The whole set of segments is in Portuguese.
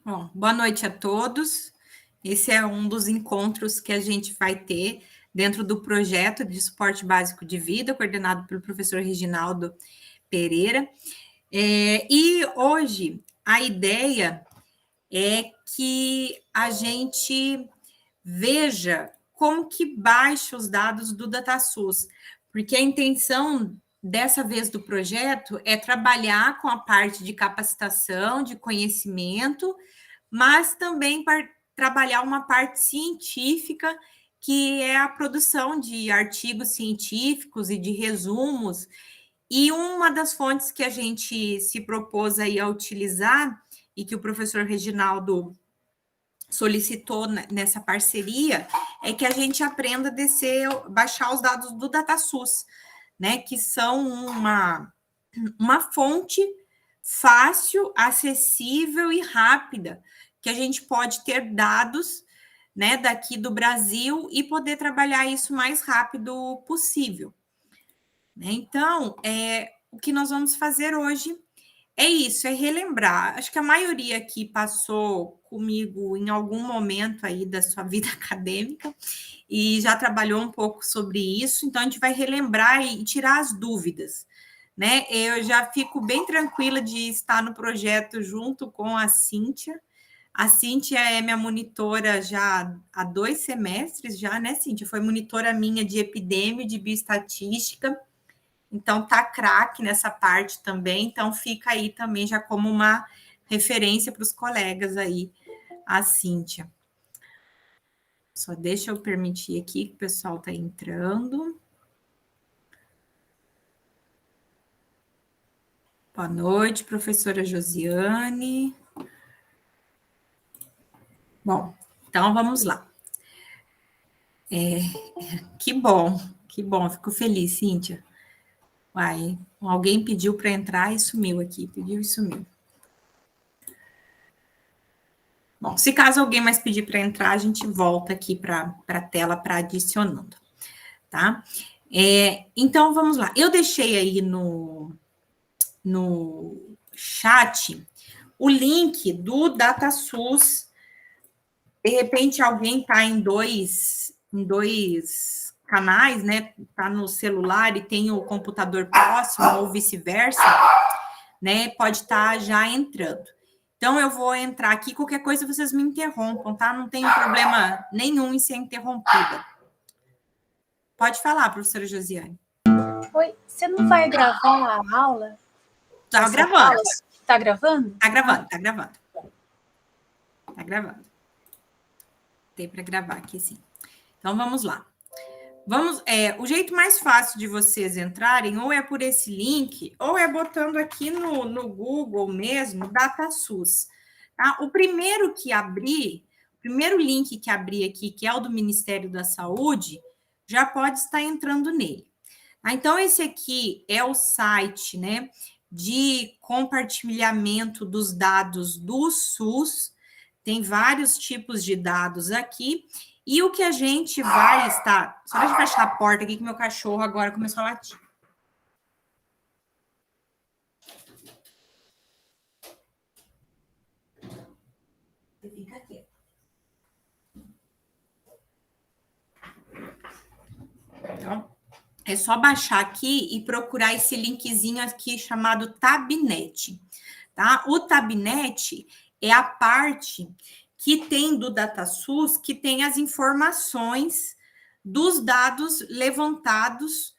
Bom, boa noite a todos. Esse é um dos encontros que a gente vai ter dentro do projeto de suporte básico de vida, coordenado pelo professor Reginaldo Pereira. E hoje a ideia é que a gente veja como que baixa os dados do DataSUS, porque a intenção dessa vez do projeto é trabalhar com a parte de capacitação, de conhecimento, mas também para trabalhar uma parte científica, que é a produção de artigos científicos e de resumos. E uma das fontes que a gente se propôs aí a utilizar, e que o professor Reginaldo solicitou nessa parceria, é que a gente aprenda a baixar os dados do DataSUS, né? Que são uma fonte fácil, acessível e rápida, que a gente pode ter dados, né, daqui do Brasil e poder trabalhar isso o mais rápido possível. Então, o que nós vamos fazer hoje é isso, é relembrar. Acho que a maioria aqui passou comigo em algum momento aí da sua vida acadêmica e já trabalhou um pouco sobre isso, então a gente vai relembrar e tirar as dúvidas, né? Eu já fico bem tranquila de estar no projeto junto com a Cíntia. A Cíntia é minha monitora já há 2 semestres, já, né, Cíntia? Foi monitora minha de epidemia, de bioestatística. Então, tá craque nessa parte também. Então, fica aí também já como uma referência para os colegas aí, a Cíntia. Só deixa eu permitir aqui que o pessoal está entrando. Boa noite, professora Josiane. Bom, então vamos lá. Que bom, fico feliz, Cíntia. Uai, alguém pediu para entrar e sumiu aqui, pediu e sumiu. Bom, se caso alguém mais pedir para entrar, a gente volta aqui para a tela para adicionando, tá? Então, vamos lá. Eu deixei aí no chat o link do DataSUS. De repente, alguém está em dois canais, né? Está no celular e tem o computador próximo, ou vice-versa, né? Pode estar já entrando. Então, eu vou entrar aqui, qualquer coisa vocês me interrompam, tá? Não tenho problema nenhum em ser interrompida. Pode falar, professora Josiane. Oi, você não vai gravar a aula? Tá gravando. Tá gravando? Tá gravando, tá gravando. Tá gravando. Tem para gravar aqui, sim. Então, vamos lá. O jeito mais fácil de vocês entrarem, ou é por esse link, ou é botando aqui no Google mesmo, DataSUS. Tá? O primeiro link que abrir aqui, que é o do Ministério da Saúde, já pode estar entrando nele. Tá? Então, esse aqui é o site, né, de compartilhamento dos dados do SUS. Tem vários tipos de dados aqui. E o que a gente vai estar... Só deixa eu fechar a porta aqui, que meu cachorro agora começou a latir. Você fica quieto. Então, é só baixar aqui e procurar esse linkzinho aqui chamado Tabnet, tá? O Tabnet é a parte que tem do DataSUS, que tem as informações dos dados levantados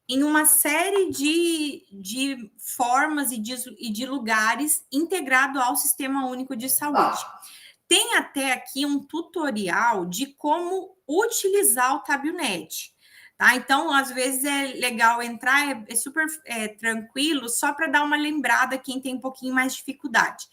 em uma série de formas e de lugares integrado ao Sistema Único de Saúde. Tem até aqui um tutorial de como utilizar o Tabnet. Tá? Então, às vezes é legal entrar, é super tranquilo, só para dar uma lembrada quem tem um pouquinho mais de dificuldade.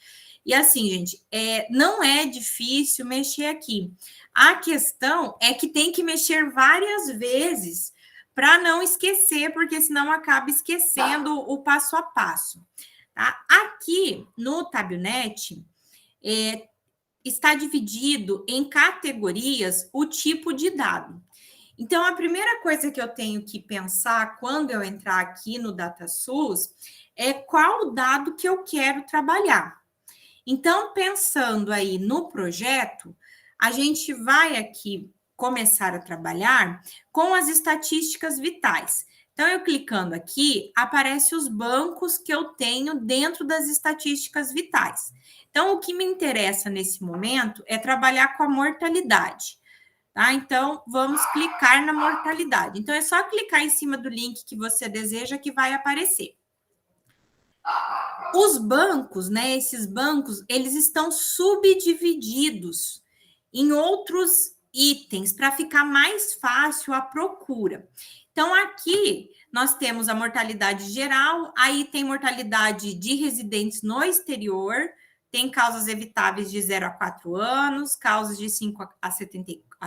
E assim, gente, não é difícil mexer aqui. A questão é que tem que mexer várias vezes para não esquecer, porque senão acaba esquecendo o passo a passo. Tá? Aqui no Tabnet, está dividido em categorias o tipo de dado. Então, a primeira coisa que eu tenho que pensar quando eu entrar aqui no DataSUS é qual o dado que eu quero trabalhar. Então, pensando aí no projeto, a gente vai aqui começar a trabalhar com as estatísticas vitais. Então, eu clicando aqui, aparecem os bancos que eu tenho dentro das estatísticas vitais. Então, o que me interessa nesse momento é trabalhar com a mortalidade. Tá? Então, vamos clicar na mortalidade. Então, é só clicar em cima do link que você deseja que vai aparecer. Os bancos, né? Esses bancos, eles estão subdivididos em outros itens para ficar mais fácil a procura. Então, aqui nós temos a mortalidade geral, aí tem mortalidade de residentes no exterior, tem causas evitáveis de 0 a 4 anos, causas de 5 a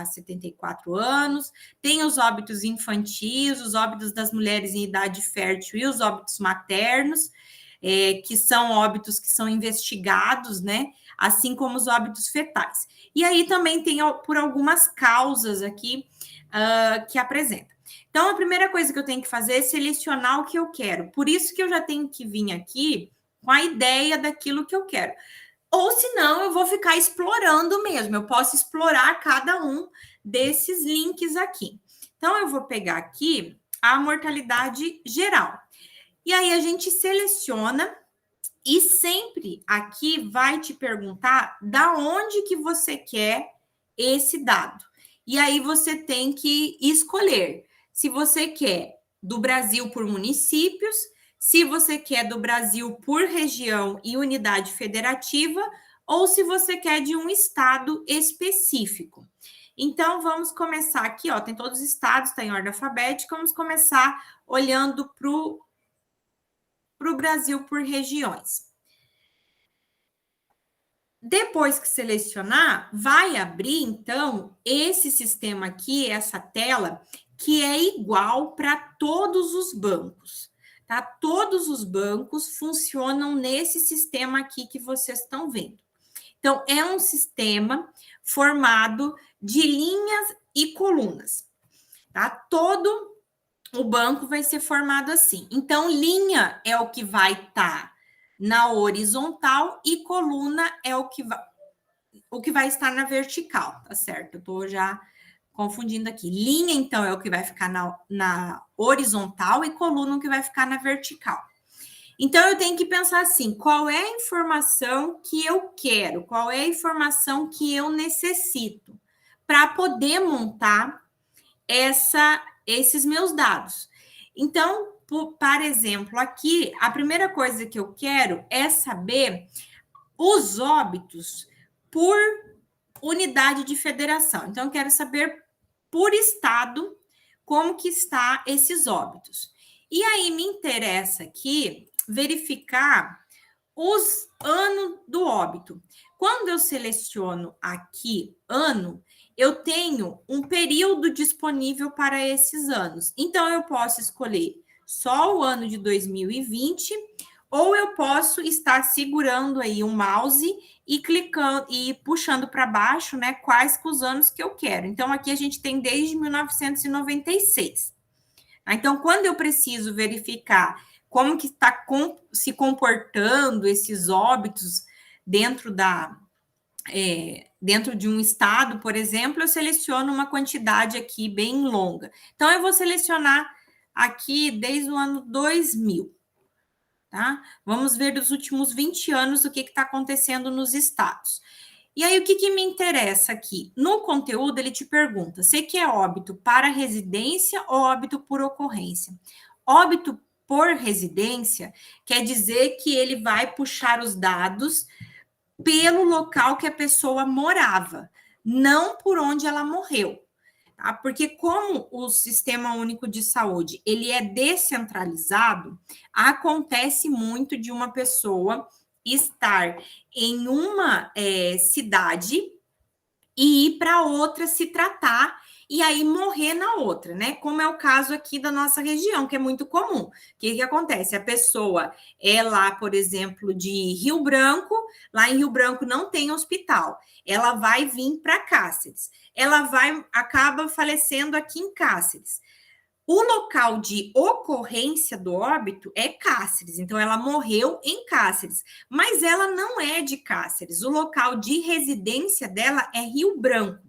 74 anos, tem os óbitos infantis, os óbitos das mulheres em idade fértil e os óbitos maternos, que são óbitos que são investigados, né? Assim como os óbitos fetais. E aí também tem por algumas causas aqui que apresenta. Então, a primeira coisa que eu tenho que fazer é selecionar o que eu quero. Por isso que eu já tenho que vir aqui com a ideia daquilo que eu quero. Ou senão, eu vou ficar explorando mesmo. Eu posso explorar cada um desses links aqui. Então, eu vou pegar aqui a mortalidade geral. E aí, a gente seleciona e sempre aqui vai te perguntar da onde que você quer esse dado. E aí, você tem que escolher se você quer do Brasil por municípios, se você quer do Brasil por região e unidade federativa, ou se você quer de um estado específico. Então, vamos começar aqui, ó, tem todos os estados, está em ordem alfabética, vamos começar olhando para o Brasil por regiões. Depois que selecionar, vai abrir, então, esse sistema aqui, essa tela, que é igual para todos os bancos, tá? Todos os bancos funcionam nesse sistema aqui que vocês estão vendo. Então, é um sistema formado de linhas e colunas, tá? Todo o banco vai ser formado assim. Então, linha é o que vai estar na horizontal e coluna é o que vai estar na vertical, tá certo? Eu estou já confundindo aqui. Linha, então, é o que vai ficar na horizontal e coluna o que vai ficar na vertical. Então, eu tenho que pensar assim, qual é a informação que eu quero? Qual é a informação que eu necessito para poder montar esses meus dados? Então, por exemplo, aqui, a primeira coisa que eu quero é saber os óbitos por unidade de federação. Então, eu quero saber por estado como que está esses óbitos. E aí, me interessa aqui verificar os anos do óbito. Quando eu seleciono aqui ano, eu tenho um período disponível para esses anos. Então, eu posso escolher só o ano de 2020, ou eu posso estar segurando aí o mouse e clicando e puxando para baixo, né, quais que os anos que eu quero. Então, aqui a gente tem desde 1996. Então, quando eu preciso verificar como que está se comportando esses óbitos dentro de um estado, por exemplo, eu seleciono uma quantidade aqui bem longa. Então, eu vou selecionar aqui desde o ano 2000. Tá? Vamos ver dos últimos 20 anos o que está acontecendo nos estados. E aí, o que me interessa aqui? No conteúdo, ele te pergunta: você quer óbito para residência ou óbito por ocorrência? Óbito por residência quer dizer que ele vai puxar os dados pelo local que a pessoa morava, não por onde ela morreu. Tá? Porque como o Sistema Único de Saúde ele é descentralizado, acontece muito de uma pessoa estar em uma cidade e ir para outra se tratar e aí morrer na outra, né? Como é o caso aqui da nossa região, que é muito comum. O que acontece? A pessoa é lá, por exemplo, de Rio Branco, lá em Rio Branco não tem hospital. Ela vai vir para Cáceres. Ela acaba falecendo aqui em Cáceres. O local de ocorrência do óbito é Cáceres, então ela morreu em Cáceres, mas ela não é de Cáceres. O local de residência dela é Rio Branco.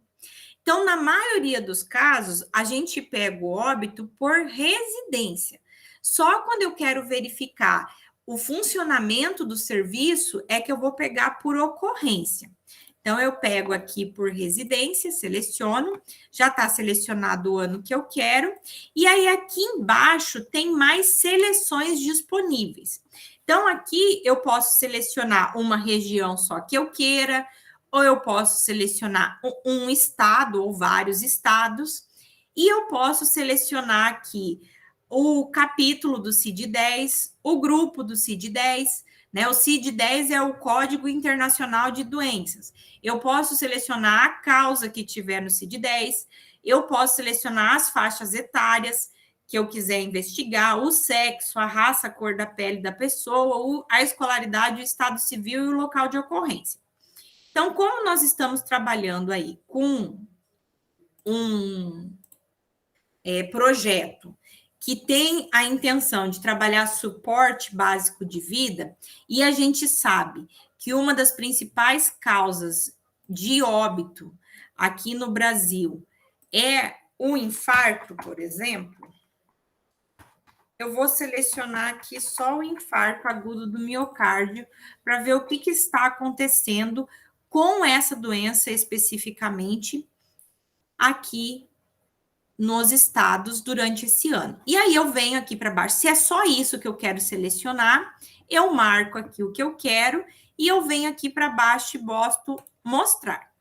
Então, na maioria dos casos, a gente pega o óbito por residência. Só quando eu quero verificar o funcionamento do serviço é que eu vou pegar por ocorrência. Então, eu pego aqui por residência, seleciono, já está selecionado o ano que eu quero, e aí aqui embaixo tem mais seleções disponíveis. Então, aqui eu posso selecionar uma região só que eu queira, ou eu posso selecionar um estado ou vários estados, e eu posso selecionar aqui o capítulo do CID-10, o grupo do CID-10, né? O CID-10 é o Código Internacional de Doenças. Eu posso selecionar a causa que tiver no CID-10, eu posso selecionar as faixas etárias que eu quiser investigar, o sexo, a raça, a cor da pele da pessoa, a escolaridade, o estado civil e o local de ocorrência. Então, como nós estamos trabalhando aí com um projeto que tem a intenção de trabalhar suporte básico de vida, e a gente sabe que uma das principais causas de óbito aqui no Brasil é o infarto, por exemplo, eu vou selecionar aqui só o infarto agudo do miocárdio para ver o que está acontecendo com essa doença especificamente aqui nos estados durante esse ano. E aí eu venho aqui para baixo, se é só isso que eu quero selecionar, eu marco aqui o que eu quero e eu venho aqui para baixo e boto mostrar.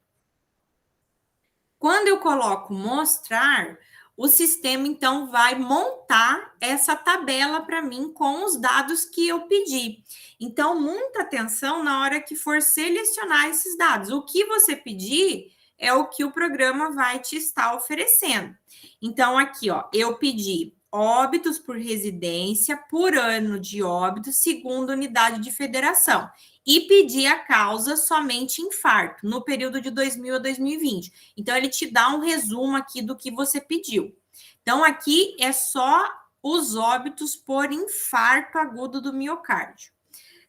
Quando eu coloco mostrar, o sistema então vai montar essa tabela para mim com os dados que eu pedi. Então, muita atenção na hora que for selecionar esses dados. O que você pedir é o que o programa vai te estar oferecendo. Então, aqui, ó, eu pedi óbitos por residência por ano de óbito, segundo unidade de federação. E pedi a causa somente infarto, no período de 2000 a 2020. Então, ele te dá um resumo aqui do que você pediu. Então, aqui é só os óbitos por infarto agudo do miocárdio.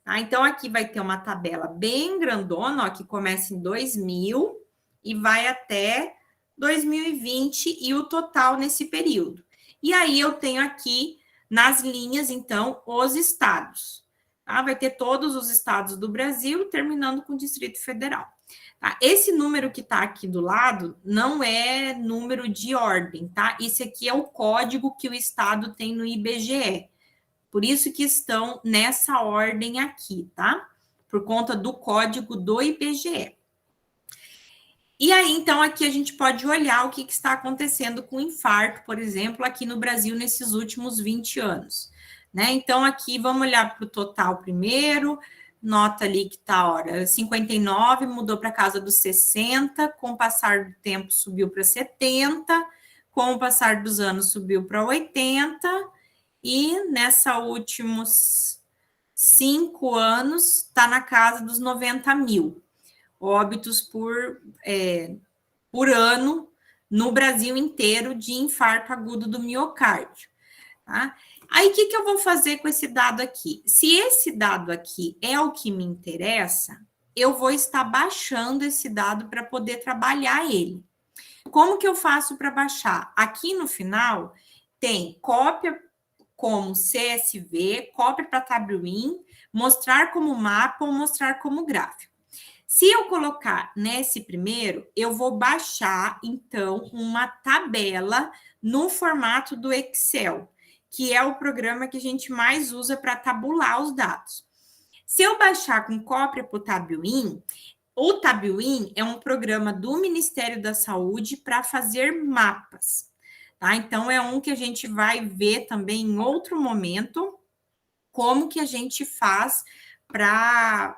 Tá? Então, aqui vai ter uma tabela bem grandona, ó, que começa em 2000 e vai até 2020 e o total nesse período. E aí, eu tenho aqui nas linhas, então, os estados. Tá? Vai ter todos os estados do Brasil, terminando com o Distrito Federal. Tá? Esse número que está aqui do lado não é número de ordem, tá? Esse aqui é o código que o estado tem no IBGE. Por isso que estão nessa ordem aqui, tá? Por conta do código do IBGE. E aí, então, aqui a gente pode olhar o que está acontecendo com o infarto, por exemplo, aqui no Brasil nesses últimos 20 anos. Né? Então, aqui vamos olhar para o total primeiro, nota ali que está, hora 59, mudou para casa dos 60, com o passar do tempo subiu para 70, com o passar dos anos subiu para 80, e nessa últimos 5 anos está na casa dos 90 mil óbitos por ano no Brasil inteiro de infarto agudo do miocárdio. Tá? Aí, o que eu vou fazer com esse dado aqui? Se esse dado aqui é o que me interessa, eu vou estar baixando esse dado para poder trabalhar ele. Como que eu faço para baixar? Aqui no final, tem cópia como CSV, cópia para Tabuin, mostrar como mapa ou mostrar como gráfico. Se eu colocar nesse primeiro, eu vou baixar, então, uma tabela no formato do Excel, que é o programa que a gente mais usa para tabular os dados. Se eu baixar com cópia para o Tabuin, o Tabuin é um programa do Ministério da Saúde para fazer mapas. Tá? Então, é um que a gente vai ver também em outro momento, como que a gente faz para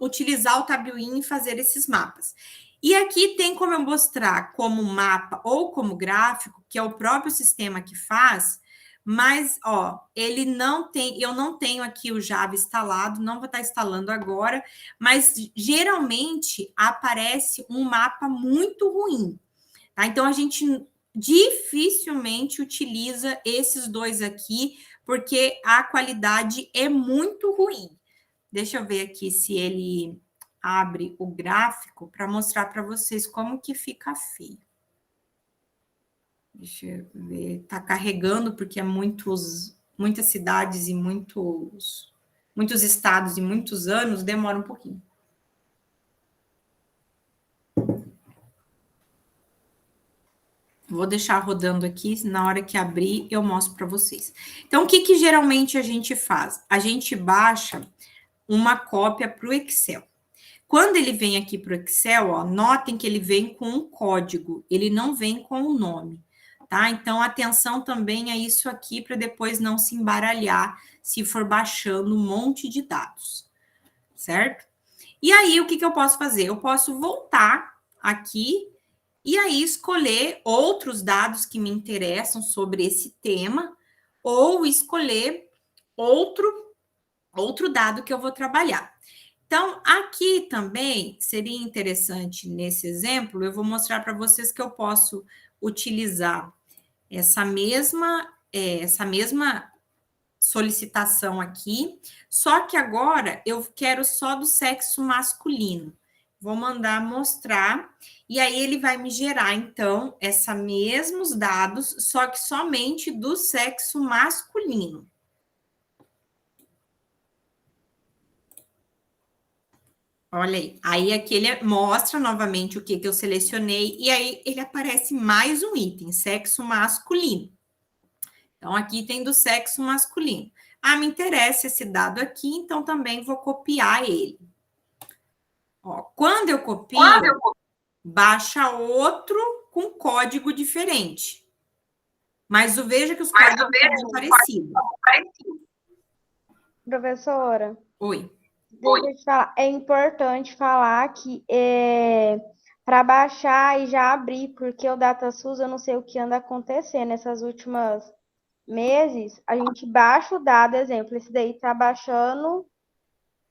utilizar o Tabuin e fazer esses mapas. E aqui tem como eu mostrar como mapa ou como gráfico, que é o próprio sistema que faz, mas, ó, ele não tem, eu não tenho aqui o Java instalado, não vou estar instalando agora, mas geralmente aparece um mapa muito ruim, tá? Então, a gente dificilmente utiliza esses dois aqui, porque a qualidade é muito ruim. Deixa eu ver aqui se ele abre o gráfico para mostrar para vocês como que fica feio. Deixa eu ver, tá carregando porque é muitas cidades e muitos estados e muitos anos, demora um pouquinho. Vou deixar rodando aqui, na hora que abrir eu mostro para vocês. Então, o que geralmente a gente faz? A gente baixa uma cópia para o Excel. Quando ele vem aqui para o Excel, ó, notem que ele vem com um código, ele não vem com o nome, tá? Então, atenção também a isso aqui para depois não se embaralhar se for baixando um monte de dados, certo? E aí, o que eu posso fazer? Eu posso voltar aqui e aí escolher outros dados que me interessam sobre esse tema ou escolher outro dado que eu vou trabalhar. Então, aqui também seria interessante, nesse exemplo, eu vou mostrar para vocês que eu posso utilizar essa mesma solicitação aqui, só que agora eu quero só do sexo masculino. Vou mandar mostrar, e aí ele vai me gerar, então, esses mesmos dados, só que somente do sexo masculino. Olha aí. Aí aqui ele mostra novamente o que eu selecionei, e aí ele aparece mais um item, sexo masculino. Então, aqui tem do sexo masculino. Ah, me interessa esse dado aqui, então também vou copiar ele. Ó, quando eu copio, baixa outro com código diferente. Mas veja que os códigos são parecidos. Professora. Oi. Deixa eu te falar, é importante falar que para baixar e já abrir, porque o DataSUS, eu não sei o que anda acontecendo nessas últimas meses, a gente baixa o dado, exemplo, esse daí tá baixando,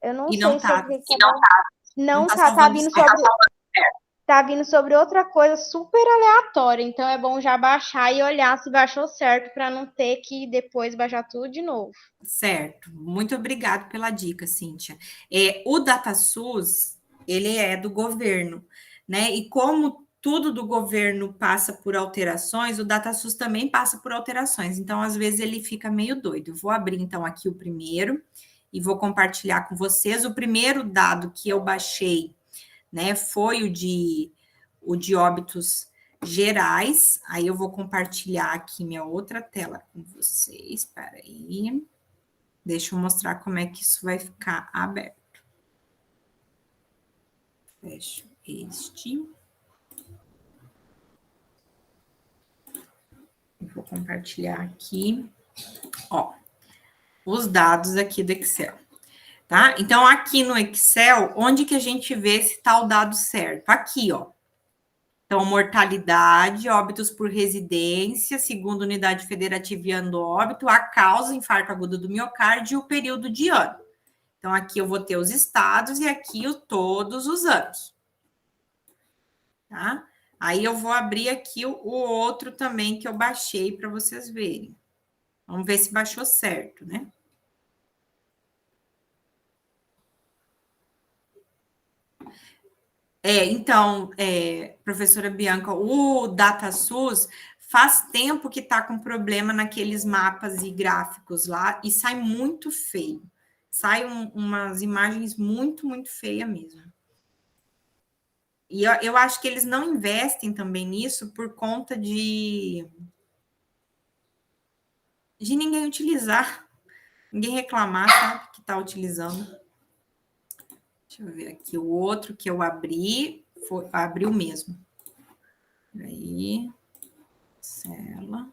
eu não E sei não sobre tá. o que não tá, tá vindo sobre outra coisa super aleatória, então é bom já baixar e olhar se baixou certo para não ter que depois baixar tudo de novo. Certo. Muito obrigado pela dica, Cíntia. O DataSUS, ele é do governo, né? E como tudo do governo passa por alterações, o DataSUS também passa por alterações. Então, às vezes, ele fica meio doido. Eu vou abrir, então, aqui o primeiro e vou compartilhar com vocês. O primeiro dado que eu baixei, né, foi o de óbitos gerais. Aí eu vou compartilhar aqui minha outra tela com vocês. Espera aí. Deixa eu mostrar como é que isso vai ficar aberto. Fecho este. Vou compartilhar aqui, ó, os dados aqui do Excel, tá? Então, aqui no Excel, onde que a gente vê se tá o dado certo? Aqui, ó. Então, mortalidade, óbitos por residência, segundo unidade federativa e ano do óbito, a causa, infarto agudo do miocárdio e o período de ano. Então, aqui eu vou ter os estados e aqui todos os anos. Tá? Aí eu vou abrir aqui o outro também que eu baixei para vocês verem. Vamos ver se baixou certo, né? Então, professora Bianca, o DataSUS faz tempo que está com problema naqueles mapas e gráficos lá e sai muito feio. Sai umas imagens muito, muito feias mesmo. E eu acho que eles não investem também nisso por conta de ninguém utilizar, ninguém reclamar, sabe, que está utilizando. Deixa eu ver aqui, o outro que eu abri, abriu mesmo. Aí, cela.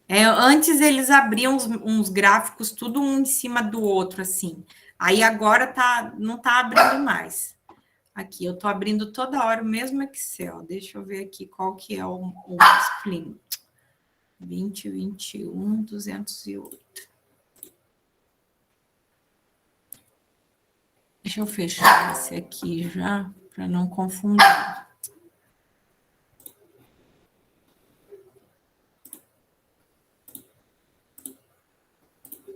Antes eles abriam uns gráficos tudo um em cima do outro, assim. Aí agora não tá abrindo mais. Aqui, eu estou abrindo toda hora o mesmo Excel. Deixa eu ver aqui qual que é o masculino. 2021, 208. Deixa eu fechar esse aqui já, para não confundir.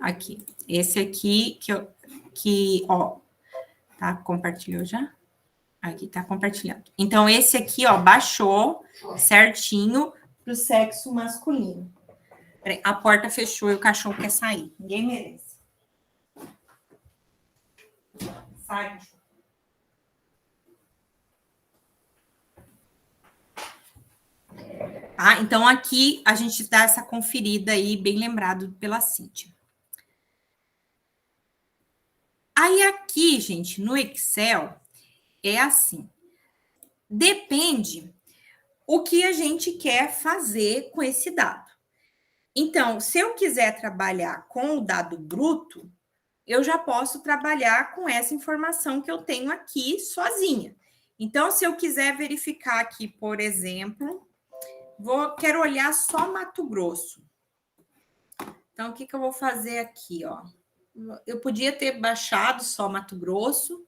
Aqui. Esse aqui ó, tá? Compartilhou já? Aqui tá compartilhando. Então, esse aqui, ó, baixou certinho pro sexo masculino. Peraí, a porta fechou e o cachorro quer sair. Ninguém merece. Sai, cachorro. Ah, então, aqui a gente dá essa conferida aí, bem lembrado pela Cíntia. Aí, aqui, gente, no Excel, é assim. Depende o que a gente quer fazer com esse dado. Então, se eu quiser trabalhar com o dado bruto, eu já posso trabalhar com essa informação que eu tenho aqui sozinha. Então, se eu quiser verificar aqui, por exemplo, quero olhar só Mato Grosso. Então, o que eu vou fazer aqui, ó? Eu podia ter baixado só Mato Grosso,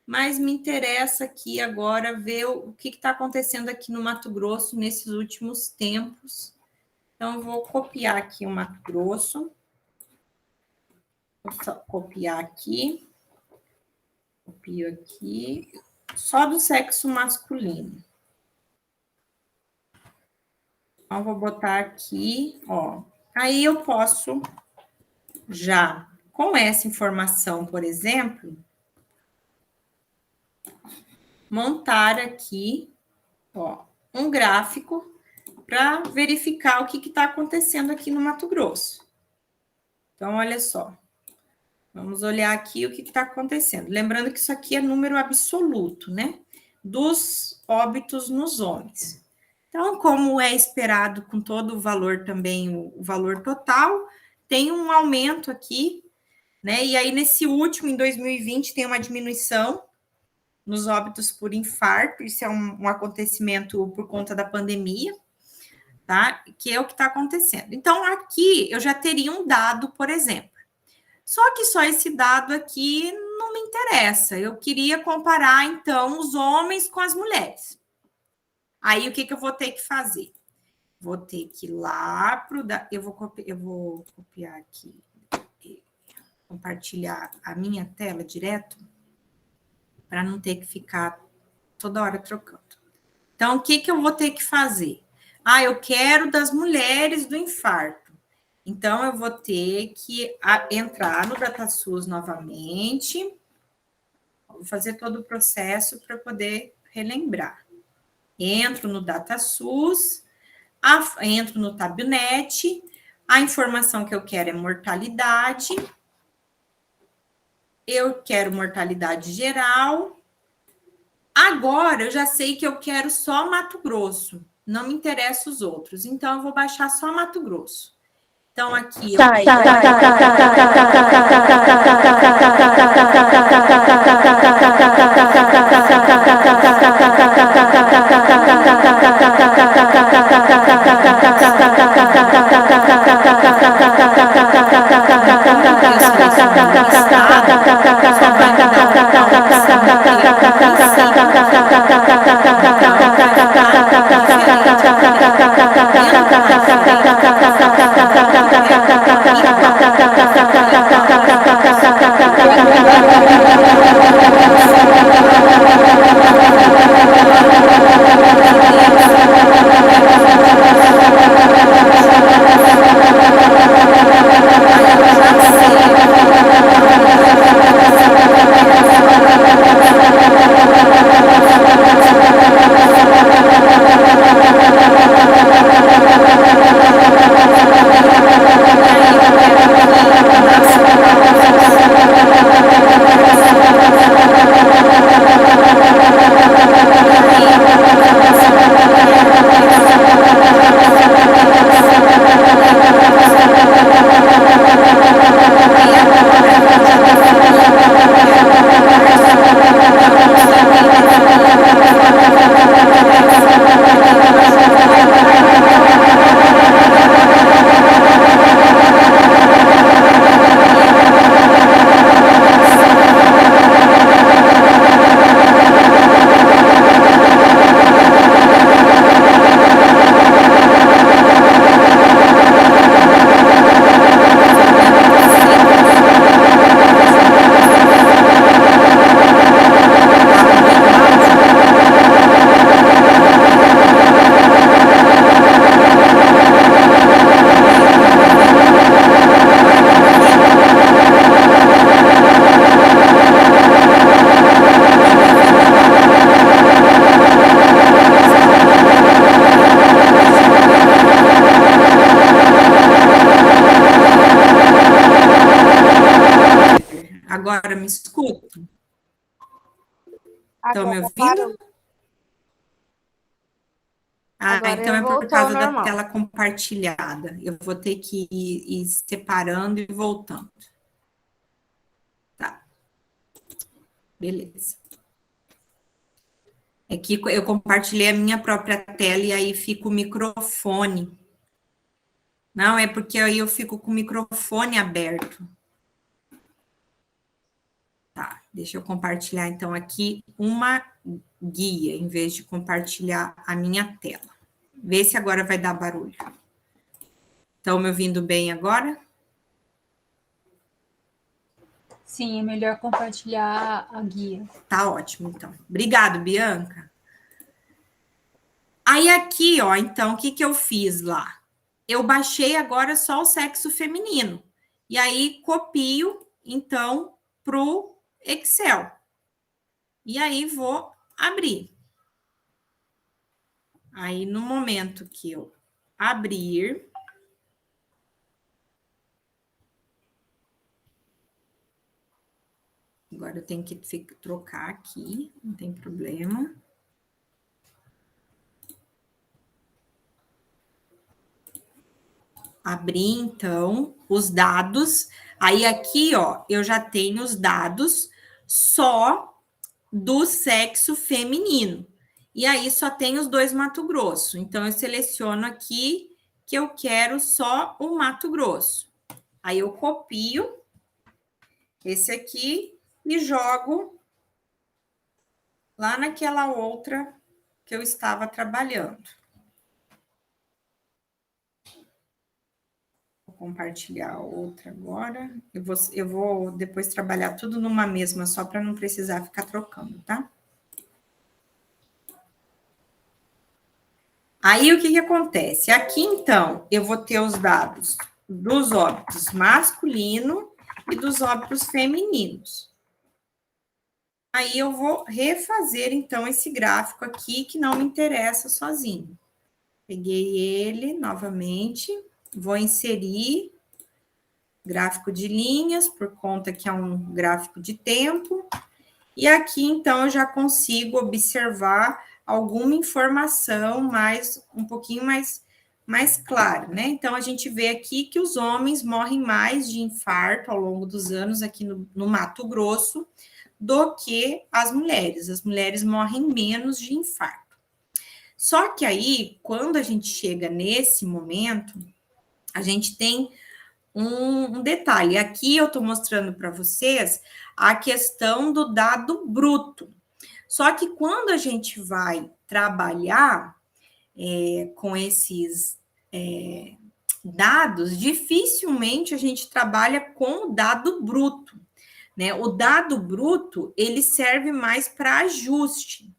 mas me interessa aqui agora ver o que está acontecendo aqui no Mato Grosso nesses últimos tempos. Então, eu vou copiar aqui o Mato Grosso. Vou só copiar aqui. Copio aqui. Só do sexo masculino. Então, vou botar aqui, ó. Aí eu posso já, com essa informação, por exemplo, montar aqui, ó, um gráfico para verificar o que está acontecendo aqui no Mato Grosso. Então, olha só. Vamos olhar aqui o que está acontecendo. Lembrando que isso aqui é número absoluto, né? Dos óbitos nos homens. Então, como é esperado com todo o valor também, o valor total, tem um aumento aqui, né? E aí, nesse último, em 2020, tem uma diminuição nos óbitos por infarto. Isso é um acontecimento por conta da pandemia, tá? Que é o que está acontecendo. Então, aqui eu já teria um dado, por exemplo. Só que só esse dado aqui não me interessa. Eu queria comparar, então, os homens com as mulheres. Aí, o que eu vou ter que fazer? Vou ter que ir lá para o... Eu vou copiar aqui, compartilhar a minha tela direto, para não ter que ficar toda hora trocando. Então, o que eu vou ter que fazer? Ah, eu quero das mulheres do infarto. Então, eu vou ter que entrar no DataSUS novamente. Vou fazer todo o processo para poder relembrar. Entro no DataSUS, entro no Tabnet, a informação que eu quero é mortalidade. Eu quero mortalidade geral. Agora, eu já sei que eu quero só Mato Grosso. Não me interessa os outros. Então, eu vou baixar só Mato Grosso. Então, aqui... Agora me escuto? Estão me Agora parou. ouvindo? Ah, Agora então eu é por voltou ao causa da normal. tela compartilhada. Eu vou ter que ir separando e voltando. Tá, beleza. É que eu compartilhei a minha própria tela e aí fica o microfone. Não, é porque aí eu fico com o microfone aberto. Tá, deixa eu compartilhar então aqui uma guia, em vez de compartilhar a minha tela. Vê se agora vai dar barulho. Estão me ouvindo bem agora? Sim, é melhor compartilhar a guia. Tá ótimo, então. Obrigado, Bianca. Aí aqui, ó, então, o que que eu fiz lá? Eu baixei agora só o sexo feminino. E aí copio, então, pro Excel. E aí vou abrir. Aí no momento que eu abrir, agora eu tenho que trocar aqui, não tem problema. Abrir, então, os dados. Aí aqui, ó, eu já tenho os dados só do sexo feminino. E aí só tem os dois Mato Grosso. Então, eu seleciono aqui que eu quero só o Mato Grosso. Aí eu copio esse aqui e jogo lá naquela outra que eu estava trabalhando. Vou compartilhar a outra agora. Eu vou depois trabalhar tudo numa mesma, só para não precisar ficar trocando, tá? Aí, o que que acontece? Aqui, então, eu vou ter os dados dos óbitos masculino e dos óbitos femininos. Aí, eu vou refazer, então, esse gráfico aqui, que não me interessa sozinho. Peguei ele novamente, vou inserir gráfico de linhas, por conta que é um gráfico de tempo. E aqui, então, eu já consigo observar alguma informação um pouquinho mais clara, né? Então, a gente vê aqui que os homens morrem mais de infarto ao longo dos anos aqui no Mato Grosso do que as mulheres. As mulheres morrem menos de infarto. Só que aí, quando a gente chega nesse momento, a gente tem um detalhe. Aqui eu estou mostrando para vocês a questão do dado bruto. Só que quando a gente vai trabalhar com esses dados, dificilmente a gente trabalha com o dado bruto, né? O dado bruto, ele serve mais para ajuste,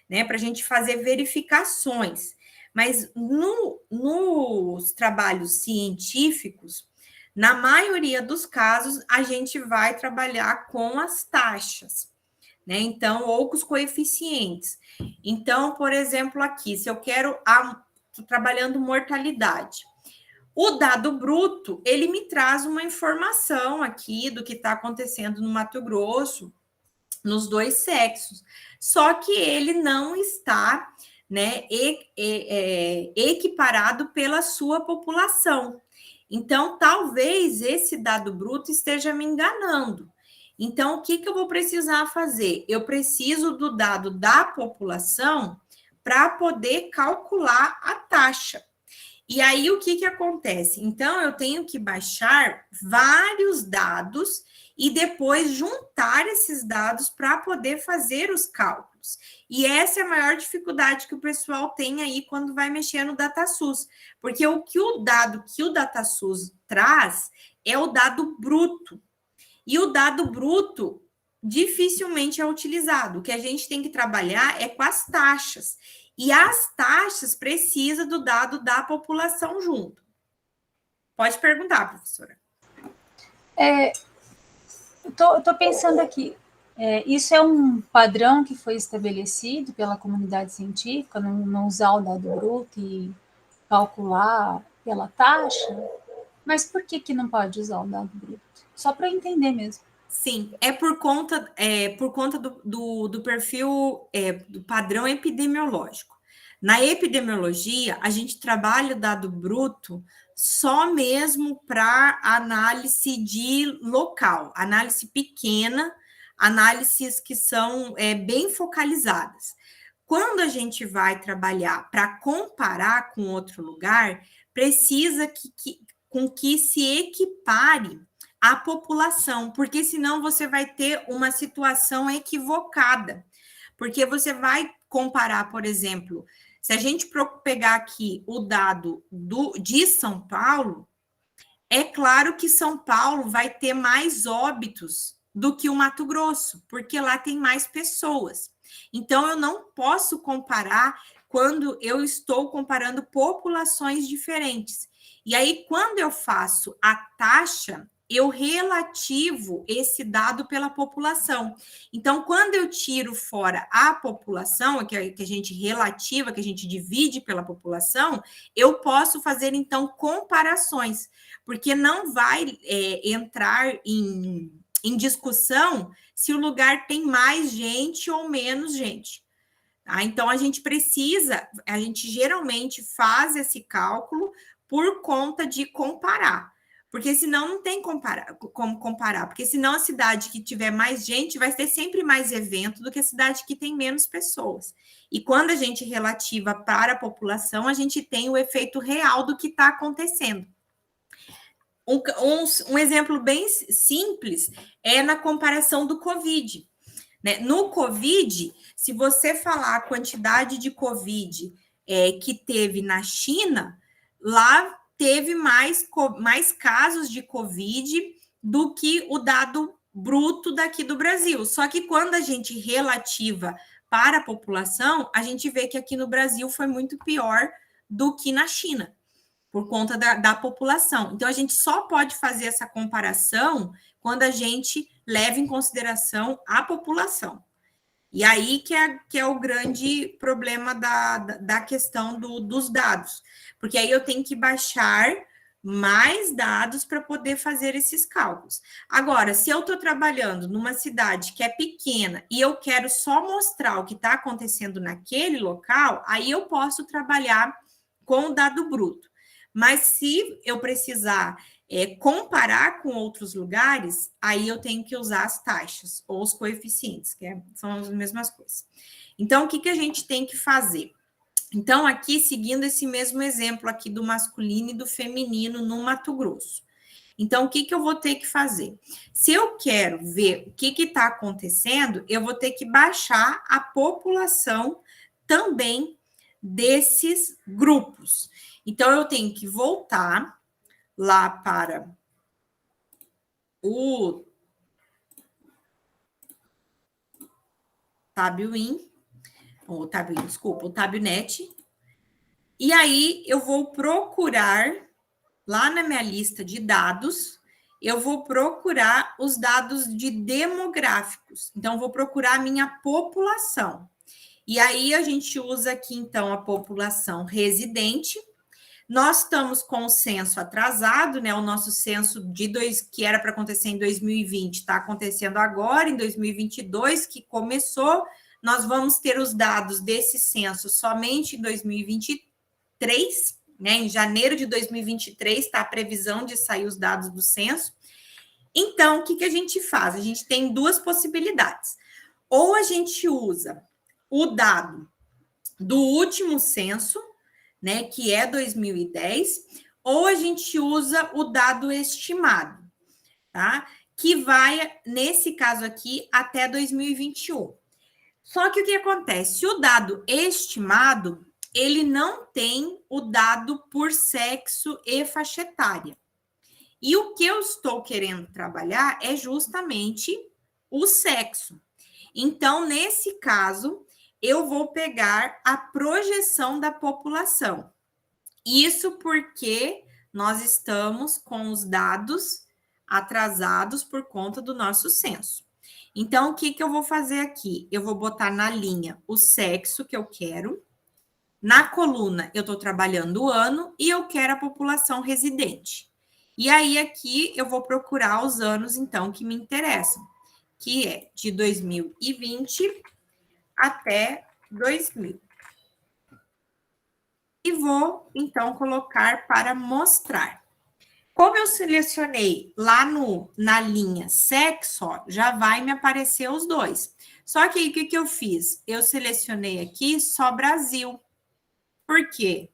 né? Para a gente fazer verificações. Mas nos trabalhos científicos, na maioria dos casos, a gente vai trabalhar com as taxas, né? Então, ou com os coeficientes. Então, por exemplo, aqui, se eu quero trabalhando mortalidade, o dado bruto, ele me traz uma informação aqui do que está acontecendo no Mato Grosso, nos dois sexos. Só que ele não está, né, equiparado pela sua população. Então, talvez esse dado bruto esteja me enganando. Então, o que eu vou precisar fazer? Eu preciso do dado da população para poder calcular a taxa. E aí, o que acontece? Então, eu tenho que baixar vários dados e depois juntar esses dados para poder fazer os cálculos. E essa é a maior dificuldade que o pessoal tem aí quando vai mexer no DataSUS, porque o dado que o DataSUS traz é o dado bruto. E o dado bruto dificilmente é utilizado. O que a gente tem que trabalhar é com as taxas. E as taxas precisam do dado da população junto. Pode perguntar, professora. Tô pensando aqui, isso é um padrão que foi estabelecido pela comunidade científica, não usar o dado bruto e calcular pela taxa? Mas por que não pode usar o dado bruto? Só para eu entender mesmo. Sim, é por conta do perfil, do padrão epidemiológico. Na epidemiologia, a gente trabalha o dado bruto só mesmo para análise de local, análise pequena, análises que são bem focalizadas. Quando a gente vai trabalhar para comparar com outro lugar, precisa com que se equipare a população, porque senão você vai ter uma situação equivocada. Porque você vai comparar, por exemplo, se a gente pegar aqui o dado de São Paulo, é claro que São Paulo vai ter mais óbitos do que o Mato Grosso, porque lá tem mais pessoas. Então, eu não posso comparar quando eu estou comparando populações diferentes. E aí, quando eu faço a taxa, eu relativo esse dado pela população. Então, quando eu tiro fora a população, que a gente relativa, que a gente divide pela população, eu posso fazer, então, comparações, porque não vai entrar em discussão se o lugar tem mais gente ou menos gente. Tá? Então, a gente geralmente faz esse cálculo por conta de comparar. Porque senão não tem como comparar. Porque senão a cidade que tiver mais gente vai ter sempre mais evento do que a cidade que tem menos pessoas. E quando a gente relativa para a população, a gente tem o efeito real do que está acontecendo. Um exemplo bem simples é na comparação do Covid. Né? No Covid, se você falar a quantidade de Covid que teve na China, lá teve mais casos de Covid do que o dado bruto daqui do Brasil. Só que quando a gente relativa para a população, a gente vê que aqui no Brasil foi muito pior do que na China, por conta da população. Então, a gente só pode fazer essa comparação quando a gente leva em consideração a população. E aí que é o grande problema da questão dos dados, porque aí eu tenho que baixar mais dados para poder fazer esses cálculos. Agora, se eu estou trabalhando numa cidade que é pequena e eu quero só mostrar o que está acontecendo naquele local, aí eu posso trabalhar com o dado bruto. Mas se eu precisar comparar com outros lugares, aí eu tenho que usar as taxas ou os coeficientes, que são as mesmas coisas. Então, o que a gente tem que fazer? Então, aqui, seguindo esse mesmo exemplo aqui do masculino e do feminino no Mato Grosso. Então, o que eu vou ter que fazer? Se eu quero ver o que está acontecendo, eu vou ter que baixar a população também desses grupos. Então, eu tenho que voltar lá para o TabWin, o TabNet, e aí eu vou procurar, lá na minha lista de dados, eu vou procurar os dados de demográficos. Então, vou procurar a minha população. E aí, a gente usa aqui, então, a população residente. Nós estamos com o censo atrasado, né? O nosso censo que era para acontecer em 2020 está acontecendo agora, em 2022, que começou. Nós vamos ter os dados desse censo somente em 2023, né? Em janeiro de 2023 está a previsão de sair os dados do censo. Então, o que a gente faz? A gente tem duas possibilidades. Ou a gente usa o dado do último censo, né, que é 2010, ou a gente usa o dado estimado, tá? Que vai, nesse caso aqui, até 2021. Só que o que acontece? O dado estimado, ele não tem o dado por sexo e faixa etária. E o que eu estou querendo trabalhar é justamente o sexo. Então, nesse caso, eu vou pegar a projeção da população. Isso porque nós estamos com os dados atrasados por conta do nosso censo. Então, o que eu vou fazer aqui? Eu vou botar na linha o sexo que eu quero. Na coluna, eu estou trabalhando o ano e eu quero a população residente. E aí, aqui, eu vou procurar os anos, então, que me interessam. que é de 2020 até 2000. E vou, então, colocar para mostrar. Como eu selecionei lá na linha sexo, ó, já vai me aparecer os dois. Só que aí, o que eu fiz? Eu selecionei aqui só Brasil. Por quê?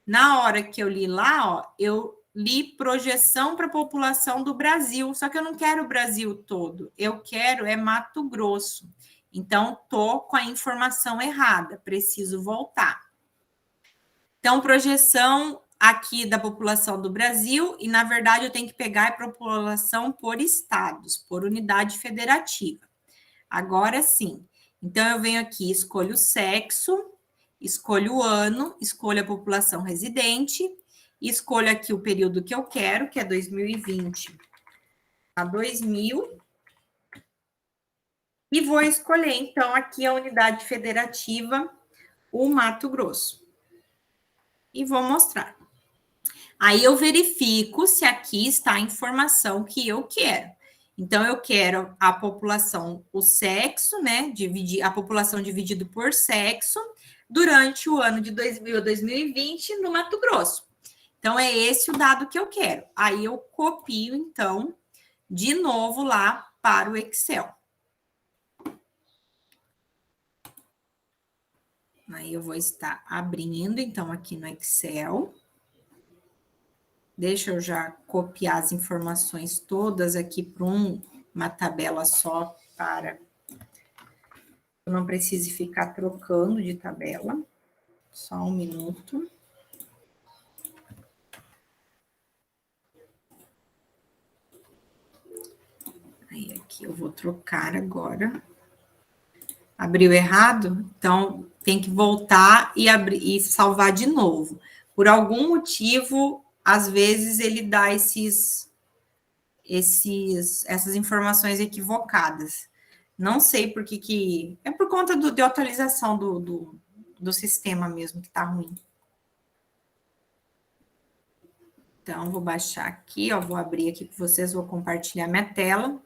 Na hora que eu li lá, ó, eu li projeção para a população do Brasil. Só que eu não quero o Brasil todo. Eu quero Mato Grosso. Então, tô com a informação errada. Preciso voltar. Então, projeção aqui da população do Brasil, e na verdade eu tenho que pegar a população por estados, por unidade federativa. Agora sim. Então, eu venho aqui, escolho o sexo, escolho o ano, escolho a população residente, escolho aqui o período que eu quero, que é 2020 a 2000, e vou escolher, então, aqui a unidade federativa, o Mato Grosso. E vou mostrar. Aí eu verifico se aqui está a informação que eu quero. Então, eu quero a população, o sexo, né? A população dividido por sexo durante o ano de 2000 a 2020 no Mato Grosso. Então, é esse o dado que eu quero. Aí eu copio, então, de novo lá para o Excel. Aí eu vou estar abrindo, então, aqui no Excel. Deixa eu já copiar as informações todas aqui para uma tabela só, para eu não precise ficar trocando de tabela. Só um minuto. Aí, aqui eu vou trocar agora. Abriu errado? Então, tem que voltar e abrir e salvar de novo. Por algum motivo, às vezes, ele dá essas informações equivocadas. Não sei por que... É por conta de atualização do sistema mesmo, que está ruim. Então, vou baixar aqui, ó, vou abrir aqui com vocês, vou compartilhar minha tela.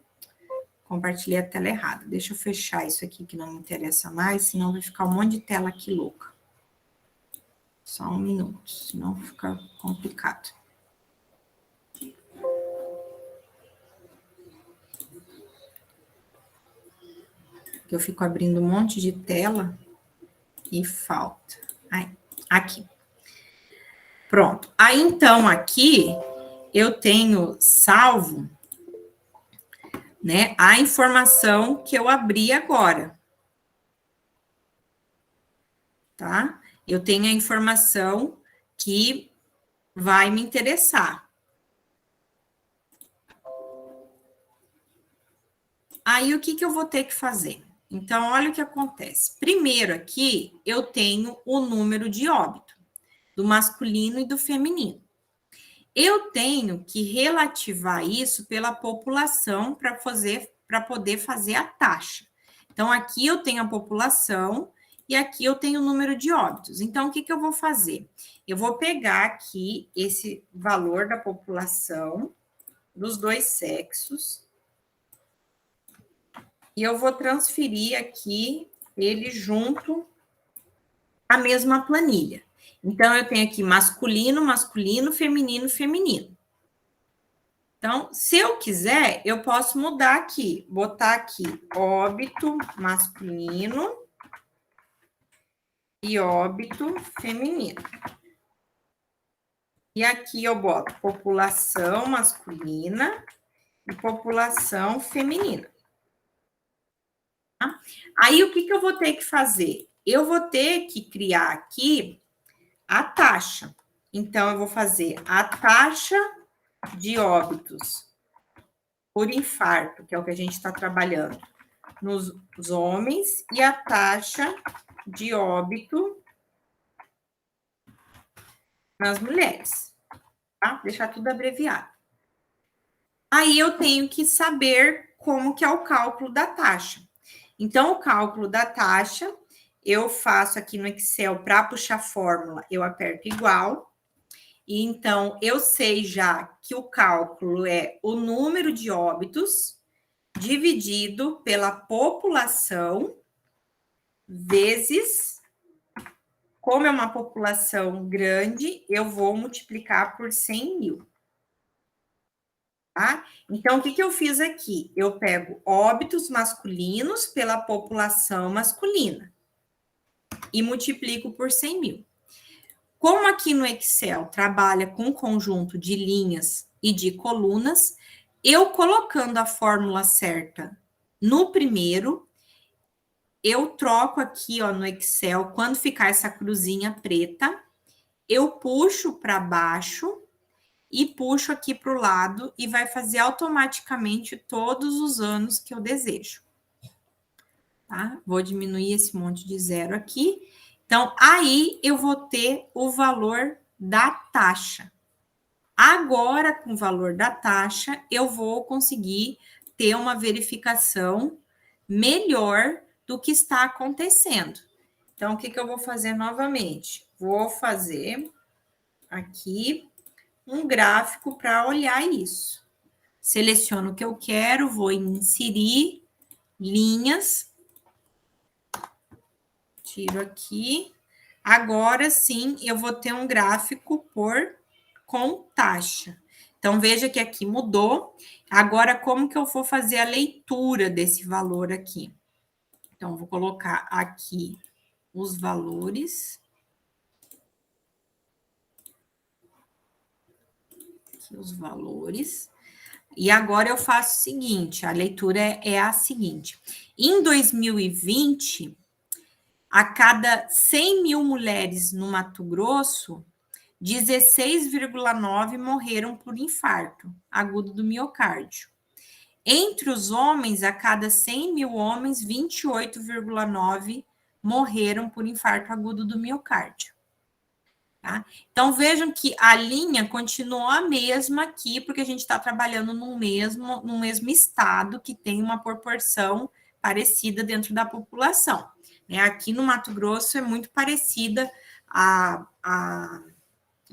Compartilhei a tela errada. Deixa eu fechar isso aqui que não me interessa mais, senão vai ficar um monte de tela aqui louca. Só um minuto, senão fica complicado. Eu fico abrindo um monte de tela e falta. Aí, aqui. Pronto. Aí, então, aqui eu tenho salvo, né, a informação que eu abri agora. Tá? Eu tenho a informação que vai me interessar. Aí, o que eu vou ter que fazer? Então, olha o que acontece. Primeiro aqui, eu tenho o número de óbito, do masculino e do feminino. Eu tenho que relativar isso pela população para poder fazer a taxa. Então, aqui eu tenho a população e aqui eu tenho o número de óbitos. Então, o que eu vou fazer? Eu vou pegar aqui esse valor da população dos dois sexos e eu vou transferir aqui ele junto à mesma planilha. Então, eu tenho aqui masculino, masculino, feminino, feminino. Então, se eu quiser, eu posso mudar aqui, botar aqui óbito masculino e óbito feminino. E aqui eu boto população masculina e população feminina. Tá? Aí, o que eu vou ter que fazer? Eu vou ter que criar aqui a taxa. Então, eu vou fazer a taxa de óbitos por infarto, que é o que a gente está trabalhando, nos homens, e a taxa de óbito nas mulheres, tá? Deixar tudo abreviado. Aí eu tenho que saber como que é o cálculo da taxa. Então, o cálculo da taxa, eu faço aqui no Excel para puxar fórmula, eu aperto igual. E então, eu sei já que o cálculo é o número de óbitos dividido pela população vezes, como é uma população grande, eu vou multiplicar por 100 mil. Tá? Então, o que eu fiz aqui? Eu pego óbitos masculinos pela população masculina e multiplico por 100 mil. Como aqui no Excel trabalha com conjunto de linhas e de colunas, eu colocando a fórmula certa no primeiro, eu troco aqui ó, no Excel, quando ficar essa cruzinha preta, eu puxo para baixo e puxo aqui para o lado e vai fazer automaticamente todos os anos que eu desejo. Tá? Vou diminuir esse monte de zero aqui. Então, aí eu vou ter o valor da taxa. Agora, com o valor da taxa, eu vou conseguir ter uma verificação melhor do que está acontecendo. Então, o que eu vou fazer novamente? Vou fazer aqui um gráfico para olhar isso. Seleciono o que eu quero, vou inserir linhas. Tiro aqui. Agora sim, eu vou ter um gráfico com taxa. Então, veja que aqui mudou. Agora, como que eu vou fazer a leitura desse valor aqui? Então, vou colocar aqui os valores. Aqui os valores. E agora eu faço o seguinte, a leitura é a seguinte. Em 2020, a cada 100 mil mulheres no Mato Grosso, 16,9 morreram por infarto agudo do miocárdio. Entre os homens, a cada 100 mil homens, 28,9 morreram por infarto agudo do miocárdio. Tá? Então, vejam que a linha continuou a mesma aqui, porque a gente está trabalhando no mesmo estado, que tem uma proporção parecida dentro da população. Aqui no Mato Grosso é muito parecida a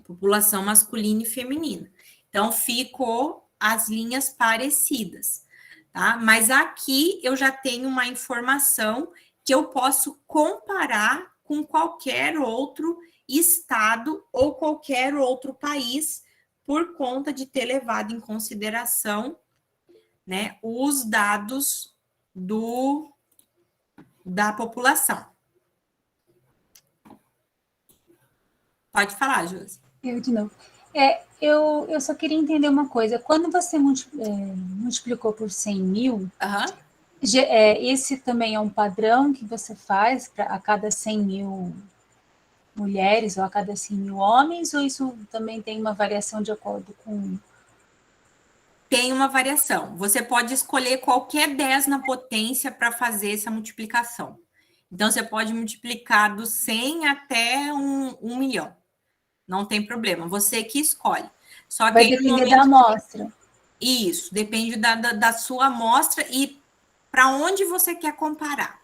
população masculina e feminina. Então, ficou as linhas parecidas, tá? Mas aqui eu já tenho uma informação que eu posso comparar com qualquer outro estado ou qualquer outro país por conta de ter levado em consideração, né, os dados da população. Pode falar, Josi. Eu de novo. Eu só queria entender uma coisa. Quando você multiplicou por 100 mil, esse também é um padrão que você faz a cada 100 mil mulheres ou a cada 100 mil homens, ou isso também tem uma variação de acordo com... Tem uma variação. Você pode escolher qualquer 10 na potência para fazer essa multiplicação. Então, você pode multiplicar do 100 até 1 milhão. Não tem problema, você que escolhe. Só que vai depender da amostra. Isso, depende da sua amostra e para onde você quer comparar.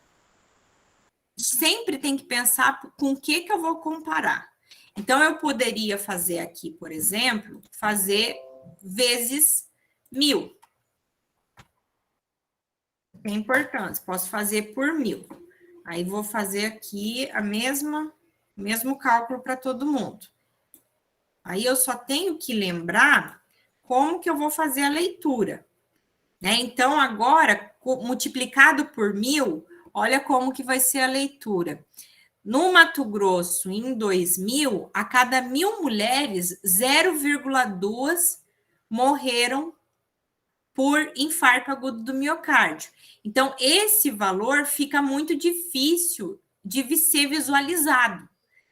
Sempre tem que pensar com o que eu vou comparar. Então, eu poderia fazer aqui, por exemplo, fazer vezes 1000. É importante, posso fazer por 1000. Aí, vou fazer aqui o mesmo cálculo para todo mundo. Aí, eu só tenho que lembrar como que eu vou fazer a leitura. Né? Então, agora, multiplicado por 1000, olha como que vai ser a leitura. No Mato Grosso, em 2000, a cada 1000 mulheres, 0,2 morreram por infarto agudo do miocárdio. Então, esse valor fica muito difícil de ser visualizado.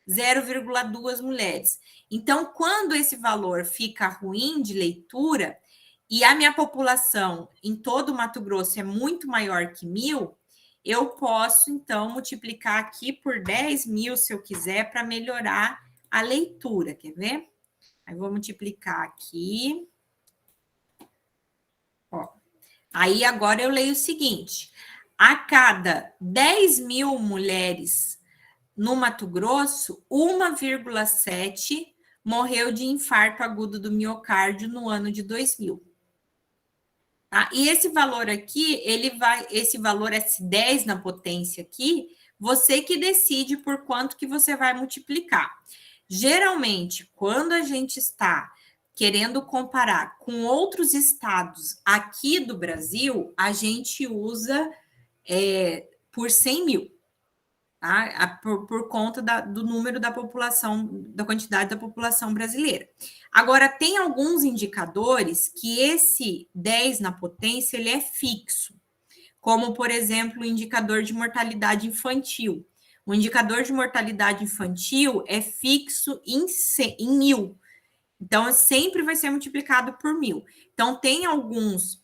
0,2 mulheres. Então, quando esse valor fica ruim de leitura, e a minha população em todo o Mato Grosso é muito maior que 1000, eu posso, então, multiplicar aqui por 10 mil, se eu quiser, para melhorar a leitura. Quer ver? Aí, vou multiplicar aqui. Ó. Aí, agora eu leio o seguinte. A cada 10 mil mulheres no Mato Grosso, 1,7 morreu de infarto agudo do miocárdio no ano de 2000. Tá? E esse valor aqui, esse valor S10 na potência aqui, você que decide por quanto que você vai multiplicar. Geralmente, quando a gente está querendo comparar com outros estados aqui do Brasil, a gente usa por 100 mil, tá? Por conta do número da população, da quantidade da população brasileira. Agora, tem alguns indicadores que esse 10 na potência, ele é fixo, como, por exemplo, o indicador de mortalidade infantil. O indicador de mortalidade infantil é fixo em 1000. Então, sempre vai ser multiplicado por 1000. Então, tem alguns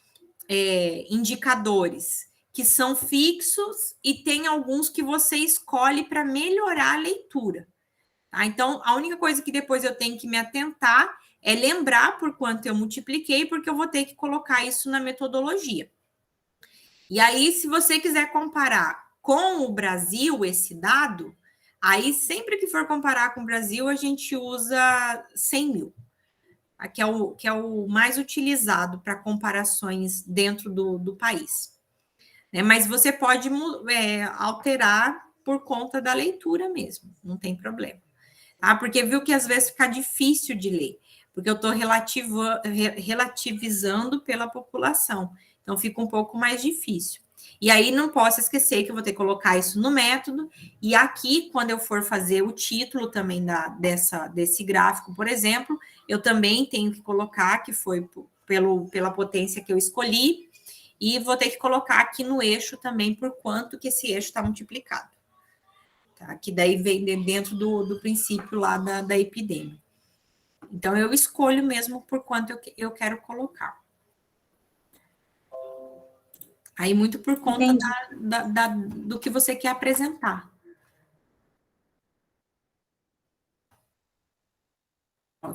indicadores que são fixos e tem alguns que você escolhe para melhorar a leitura. Tá? Então, a única coisa que depois eu tenho que me atentar é lembrar por quanto eu multipliquei, porque eu vou ter que colocar isso na metodologia. E aí, se você quiser comparar com o Brasil esse dado, aí sempre que for comparar com o Brasil, a gente usa 100 mil, que é o mais utilizado para comparações dentro do país. Mas você pode alterar por conta da leitura mesmo, não tem problema. Tá? Porque viu que às vezes fica difícil de ler, porque eu estou relativizando pela população, então fica um pouco mais difícil. E aí não posso esquecer que eu vou ter que colocar isso no método, e aqui, quando eu for fazer o título também desse gráfico, por exemplo, eu também tenho que colocar que foi pela potência que eu escolhi, e vou ter que colocar aqui no eixo também por quanto que esse eixo está multiplicado. Tá? Que daí vem dentro do princípio lá da epidemia. Então, eu escolho mesmo por quanto eu quero colocar. Aí, muito por conta do que você quer apresentar.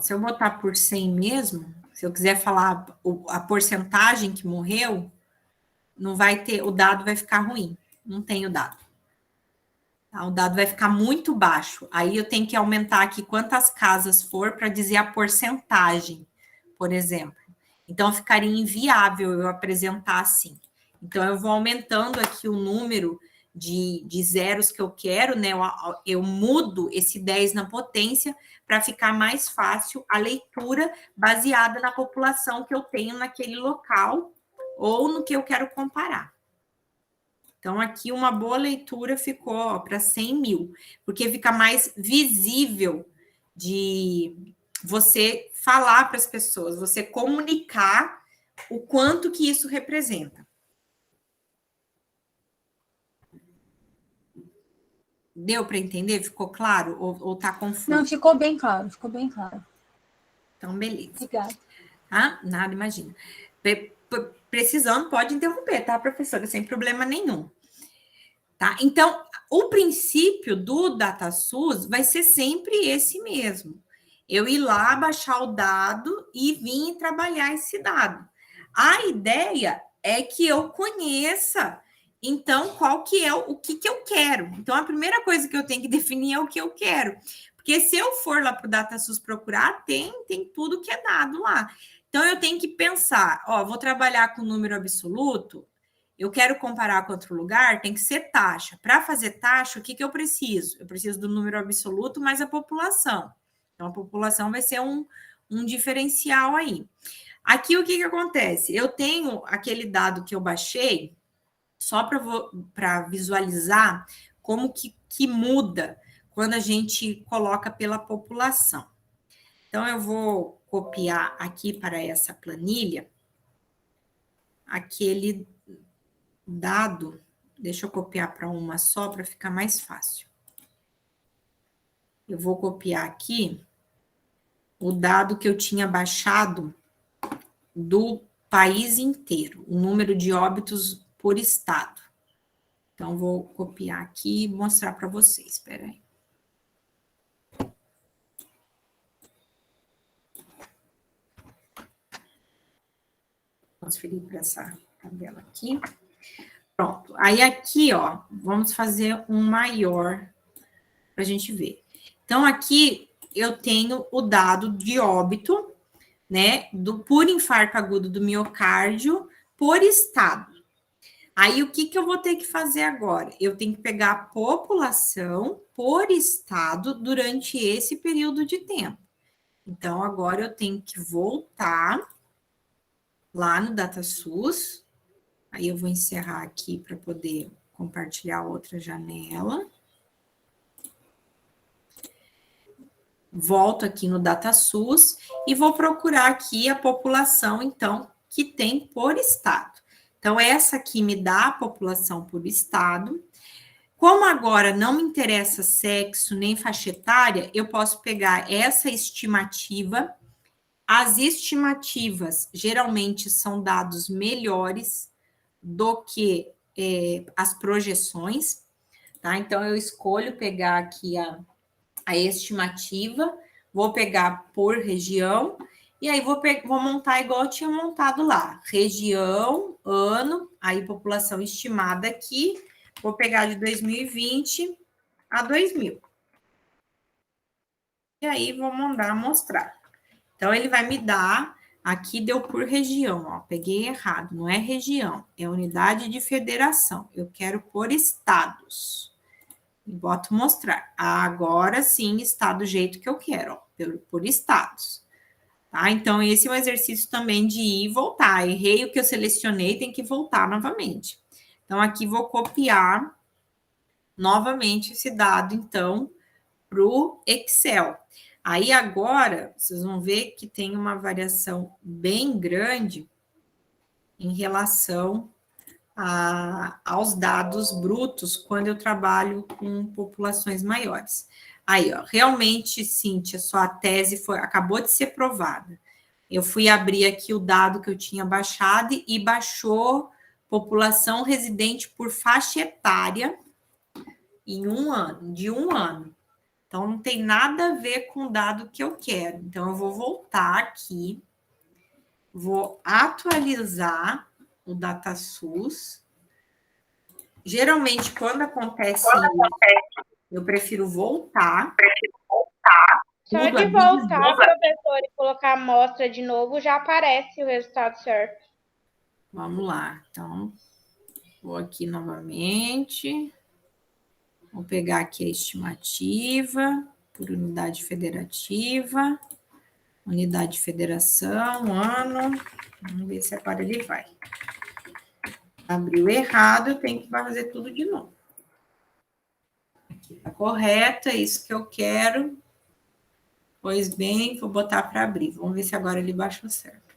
Se eu botar por 100 mesmo, se eu quiser falar a porcentagem que morreu, não vai ter, o dado vai ficar ruim. Não tem o dado. O dado vai ficar muito baixo. Aí eu tenho que aumentar aqui quantas casas for para dizer a porcentagem, por exemplo. Então, ficaria inviável eu apresentar assim. Então, eu vou aumentando aqui o número de zeros que eu quero, né? Eu mudo esse 10 na potência para ficar mais fácil a leitura baseada na população que eu tenho naquele local ou no que eu quero comparar. Então, aqui uma boa leitura ficou para 100 mil, porque fica mais visível de você falar para as pessoas, você comunicar o quanto que isso representa. Deu para entender? Ficou claro? Ou tá confuso? Não, ficou bem claro, ficou bem claro. Então, beleza. Obrigada. Tá? Nada, imagina. Precisando, pode interromper, tá, professora? Sem problema nenhum. Tá? Então, o princípio do DataSUS vai ser sempre esse mesmo. Eu ir lá, baixar o dado e vir trabalhar esse dado. A ideia é que eu conheça, então, qual que é o que eu quero. Então, a primeira coisa que eu tenho que definir é o que eu quero. Porque se eu for lá para o DataSUS procurar, tem tudo que é dado lá. Então, eu tenho que pensar, vou trabalhar com número absoluto, eu quero comparar com outro lugar, tem que ser taxa. Para fazer taxa, o que eu preciso? Eu preciso do número absoluto mais a população. Então, a população vai ser um diferencial aí. Aqui, o que acontece? Eu tenho aquele dado que eu baixei, só para visualizar como que muda quando a gente coloca pela população. Então, eu vou copiar aqui para essa planilha aquele dado, deixa eu copiar para uma só para ficar mais fácil. Eu vou copiar aqui o dado que eu tinha baixado do país inteiro, o número de óbitos por estado. Então, vou copiar aqui e mostrar para vocês, espera aí. Transferir para essa tabela aqui. Pronto. Aí aqui, vamos fazer um maior para a gente ver. Então, aqui eu tenho o dado de óbito, né, por infarto agudo do miocárdio por estado. Aí, o que eu vou ter que fazer agora? Eu tenho que pegar a população por estado durante esse período de tempo. Então, agora eu tenho que voltar lá no DataSUS. Aí, eu vou encerrar aqui para poder compartilhar outra janela. Volto aqui no DataSUS e vou procurar aqui a população, então, que tem por estado. Então, essa aqui me dá a população por estado. Como agora não me interessa sexo nem faixa etária, eu posso pegar essa estimativa. As estimativas geralmente são dados melhores do que as projeções, tá? Então, eu escolho pegar aqui a estimativa, vou pegar por região, e aí vou montar igual eu tinha montado lá. Região, ano, aí população estimada aqui, vou pegar de 2020 a 2000. E aí vou mandar mostrar. Então, ele vai me dar, aqui deu por região, ó, peguei errado, não é região, é unidade de federação. Eu quero por estados. E boto mostrar. Agora sim está do jeito que eu quero, ó, por estados. Tá? Então, esse é um exercício também de ir e voltar. Errei o que eu selecionei, tem que voltar novamente. Então, aqui vou copiar novamente esse dado, então, para o Excel. Aí, agora, vocês vão ver que tem uma variação bem grande em relação aos dados brutos quando eu trabalho com populações maiores. Aí, ó, realmente, Cíntia, sua tese acabou de ser provada. Eu fui abrir aqui o dado que eu tinha baixado e baixou população residente por faixa etária em de um ano. Então, não tem nada a ver com o dado que eu quero. Então, eu vou voltar aqui, vou atualizar o DataSUS. Geralmente, quando acontece isso, eu prefiro voltar. Só de voltar, professor, e colocar a amostra de novo, já aparece o resultado certo. Vamos lá. Então, vou aqui novamente. Vou pegar aqui a estimativa por unidade federativa. Unidade de federação, ano. Vamos ver se agora ele vai. Abriu errado, eu tenho que fazer tudo de novo. Aqui tá correto, é isso que eu quero. Pois bem, vou botar para abrir. Vamos ver se agora ele baixou certo.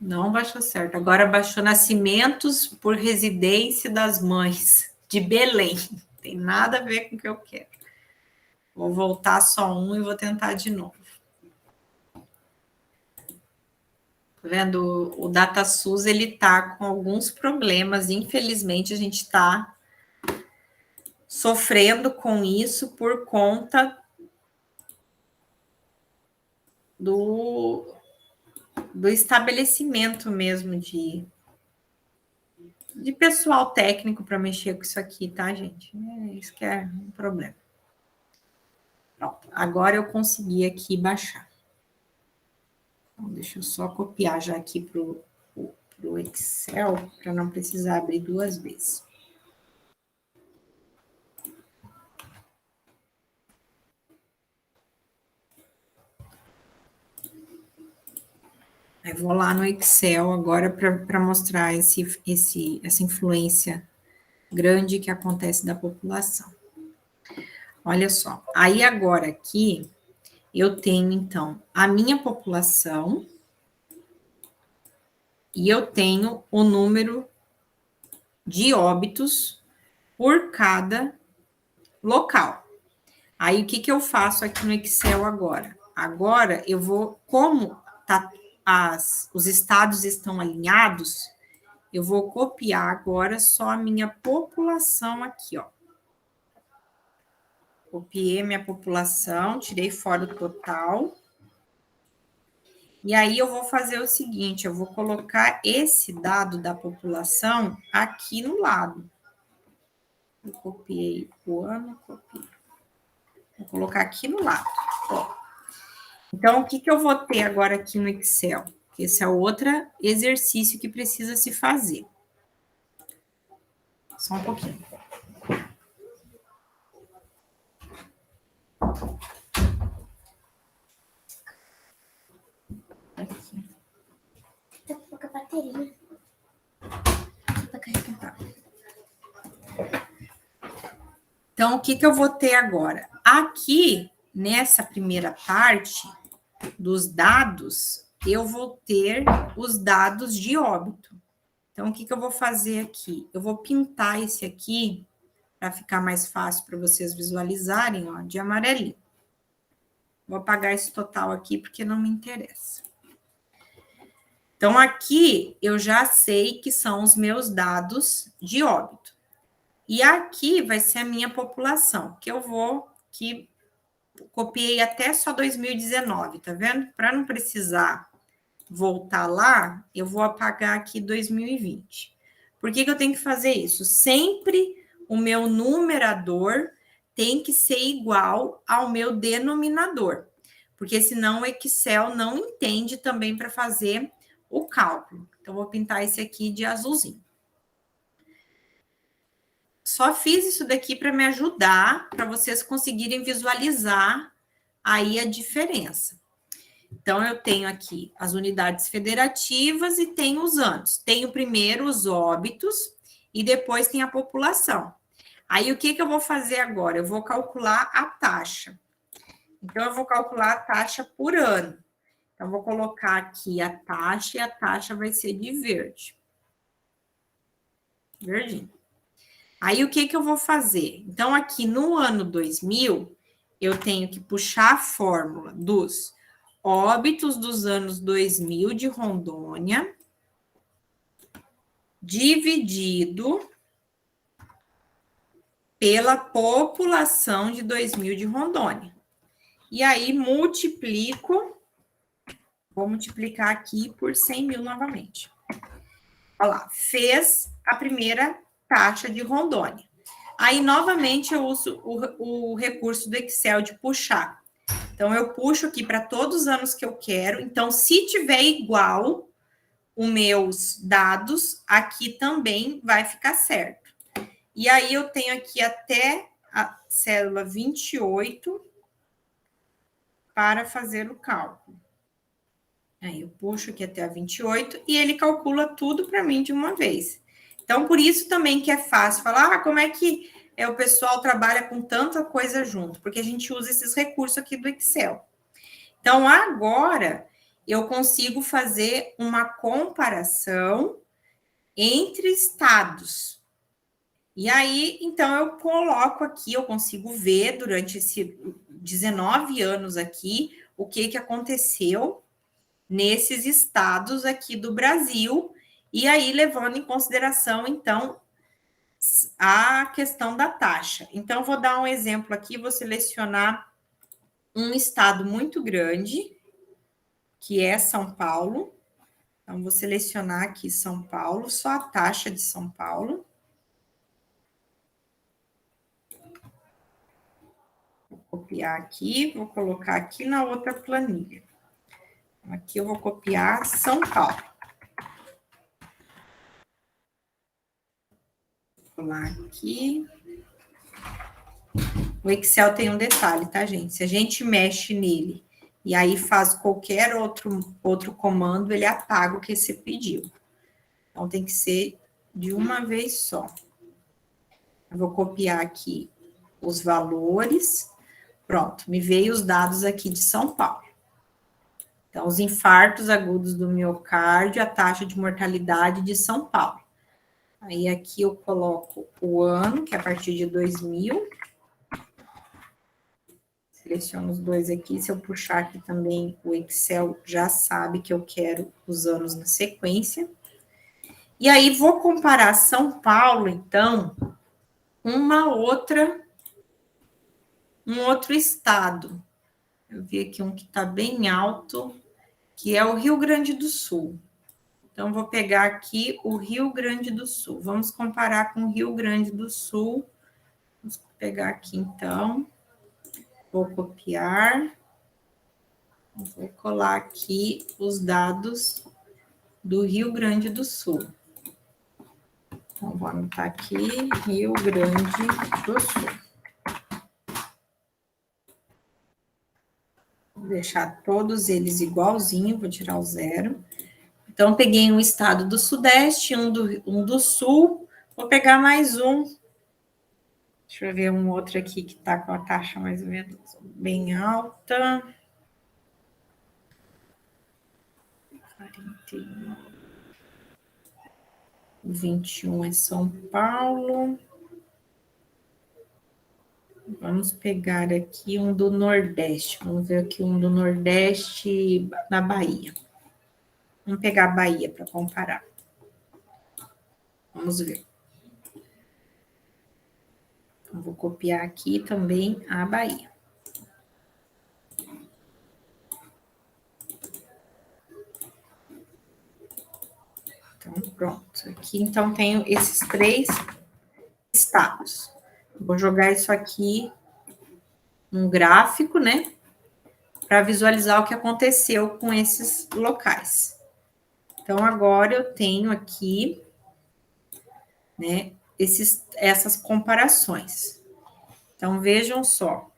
Não baixou certo. Agora baixou nascimentos por residência das mães de Belém. Não tem nada a ver com o que eu quero. Vou voltar só um e vou tentar de novo. Tá vendo? O DataSUS, ele tá com alguns problemas. Infelizmente, a gente está sofrendo com isso por conta do estabelecimento mesmo de pessoal técnico para mexer com isso aqui, tá, gente? Isso que é um problema. Pronto, agora eu consegui aqui baixar. Então, deixa eu só copiar já aqui para o Excel, para não precisar abrir duas vezes. Eu vou lá no Excel agora para mostrar essa influência grande que acontece da população. Olha só, aí agora aqui eu tenho, então, a minha população e eu tenho o número de óbitos por cada local. Aí, o que eu faço aqui no Excel agora? Agora, eu vou, como os estados estão alinhados, eu vou copiar agora só a minha população aqui, ó. Copiei minha população, tirei fora o total. E aí, eu vou fazer o seguinte, eu vou colocar esse dado da população aqui no lado. Eu copiei o ano, copiei. Vou colocar aqui no lado, ó. Então, o que eu vou ter agora aqui no Excel? Esse é outro exercício que precisa se fazer. Só um pouquinho. Aqui. Tá com pouca bateria. Pra carregar. Então, o que eu vou ter agora? Aqui, nessa primeira parte dos dados, eu vou ter os dados de óbito. Então, o que eu vou fazer aqui? Eu vou pintar esse aqui, para ficar mais fácil para vocês visualizarem, ó, de amarelinho. Vou apagar esse total aqui, porque não me interessa. Então, aqui, eu já sei que são os meus dados de óbito. E aqui vai ser a minha população, que eu copiei até só 2019, tá vendo? Para não precisar voltar lá, eu vou apagar aqui 2020. Por que eu tenho que fazer isso? Sempre o meu numerador tem que ser igual ao meu denominador, porque senão o Excel não entende também para fazer o cálculo. Então, vou pintar esse aqui de azulzinho. Só fiz isso daqui para me ajudar, para vocês conseguirem visualizar aí a diferença. Então, eu tenho aqui as unidades federativas e tenho os anos. Tenho primeiro os óbitos e depois tem a população. Aí, o que eu vou fazer agora? Eu vou calcular a taxa. Então, eu vou calcular a taxa por ano. Então, vou colocar aqui a taxa e a taxa vai ser de verde. Verdinho. Aí, o que eu vou fazer? Então, aqui no ano 2000, eu tenho que puxar a fórmula dos óbitos dos anos 2000 de Rondônia, dividido pela população de 2000 de Rondônia. E aí, vou multiplicar aqui por 100 mil novamente. Olha lá, fez a primeira taxa de Rondônia. Aí, novamente, eu uso o recurso do Excel de puxar. Então, eu puxo aqui para todos os anos que eu quero. Então, se tiver igual os meus dados, aqui também vai ficar certo. E aí, eu tenho aqui até a célula 28 para fazer o cálculo. Aí, eu puxo aqui até a 28 e ele calcula tudo para mim de uma vez. Então, por isso também que é fácil falar, como é que o pessoal trabalha com tanta coisa junto? Porque a gente usa esses recursos aqui do Excel. Então, agora, eu consigo fazer uma comparação entre estados. E aí, então, eu coloco aqui, eu consigo ver durante esses 19 anos aqui, o que aconteceu nesses estados aqui do Brasil, e aí levando em consideração, então, a questão da taxa. Então, vou dar um exemplo aqui, vou selecionar um estado muito grande, que é São Paulo. Então, vou selecionar aqui São Paulo, só a taxa de São Paulo. Vou copiar aqui, vou colocar aqui na outra planilha. Aqui eu vou copiar São Paulo. Vou lá aqui. O Excel tem um detalhe, tá, gente? Se a gente mexe nele e aí faz qualquer outro comando, ele apaga o que você pediu. Então, tem que ser de uma vez só. Eu vou copiar aqui os valores. Pronto, me veio os dados aqui de São Paulo. Então, os infartos agudos do miocárdio, a taxa de mortalidade de São Paulo. Aí, aqui eu coloco o ano, que é a partir de 2000. Seleciono os dois aqui. Se eu puxar aqui também, o Excel já sabe que eu quero os anos na sequência. E aí, vou comparar São Paulo, então, um outro estado. Eu vi aqui um que está bem alto, que é o Rio Grande do Sul. Então, vou pegar aqui o Rio Grande do Sul. Vamos comparar com o Rio Grande do Sul. Vamos pegar aqui, então. Vou copiar. Vou colar aqui os dados do Rio Grande do Sul. Então, vou anotar aqui, Rio Grande do Sul. Vou deixar todos eles igualzinho, vou tirar o 0. Então, peguei um estado do Sudeste, um do Sul, vou pegar mais um. Deixa eu ver um outro aqui que está com a taxa mais ou menos bem alta. 41. 21 é São Paulo. Vamos pegar aqui um do Nordeste. Vamos ver aqui um do Nordeste na Bahia. Vamos pegar a Bahia para comparar. Vamos ver. Então, vou copiar aqui também a Bahia. Então, pronto. Aqui, então, tenho esses 3 estados. Vou jogar isso aqui num gráfico, né? Para visualizar o que aconteceu com esses locais. Então, agora eu tenho aqui, né, essas comparações. Então, vejam só.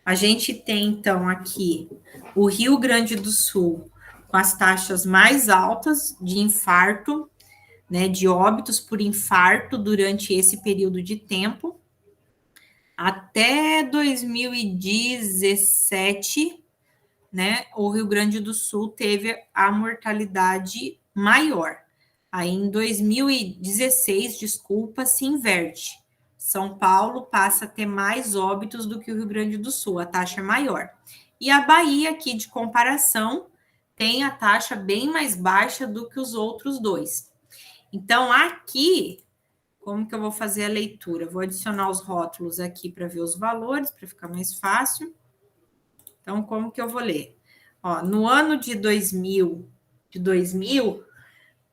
A gente tem, então, aqui o Rio Grande do Sul com as taxas mais altas de infarto, né, de óbitos por infarto durante esse período de tempo. Até 2017, né, o Rio Grande do Sul teve a mortalidade maior. Aí, em 2016, desculpa, se inverte. São Paulo passa a ter mais óbitos do que o Rio Grande do Sul, a taxa é maior. E a Bahia, aqui de comparação, tem a taxa bem mais baixa do que os outros 2. Então, aqui, como que eu vou fazer a leitura? Vou adicionar os rótulos aqui para ver os valores, para ficar mais fácil. Então, como que eu vou ler? Ó, no ano de 2000,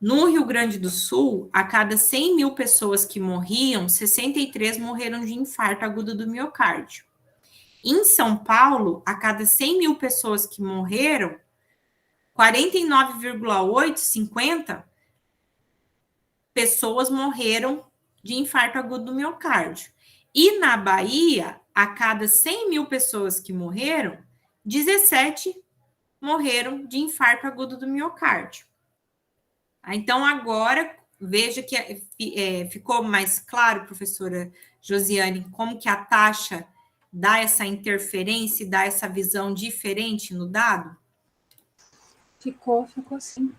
no Rio Grande do Sul, a cada 100 mil pessoas que morriam, 63 morreram de infarto agudo do miocárdio. Em São Paulo, a cada 100 mil pessoas que morreram, 49,8, 50 pessoas morreram de infarto agudo do miocárdio. E na Bahia, a cada 100 mil pessoas que morreram, 17 morreram de infarto agudo do miocárdio. Então, agora, veja que ficou mais claro, professora Josiane, como que a taxa dá essa interferência e dá essa visão diferente no dado? Ficou sim.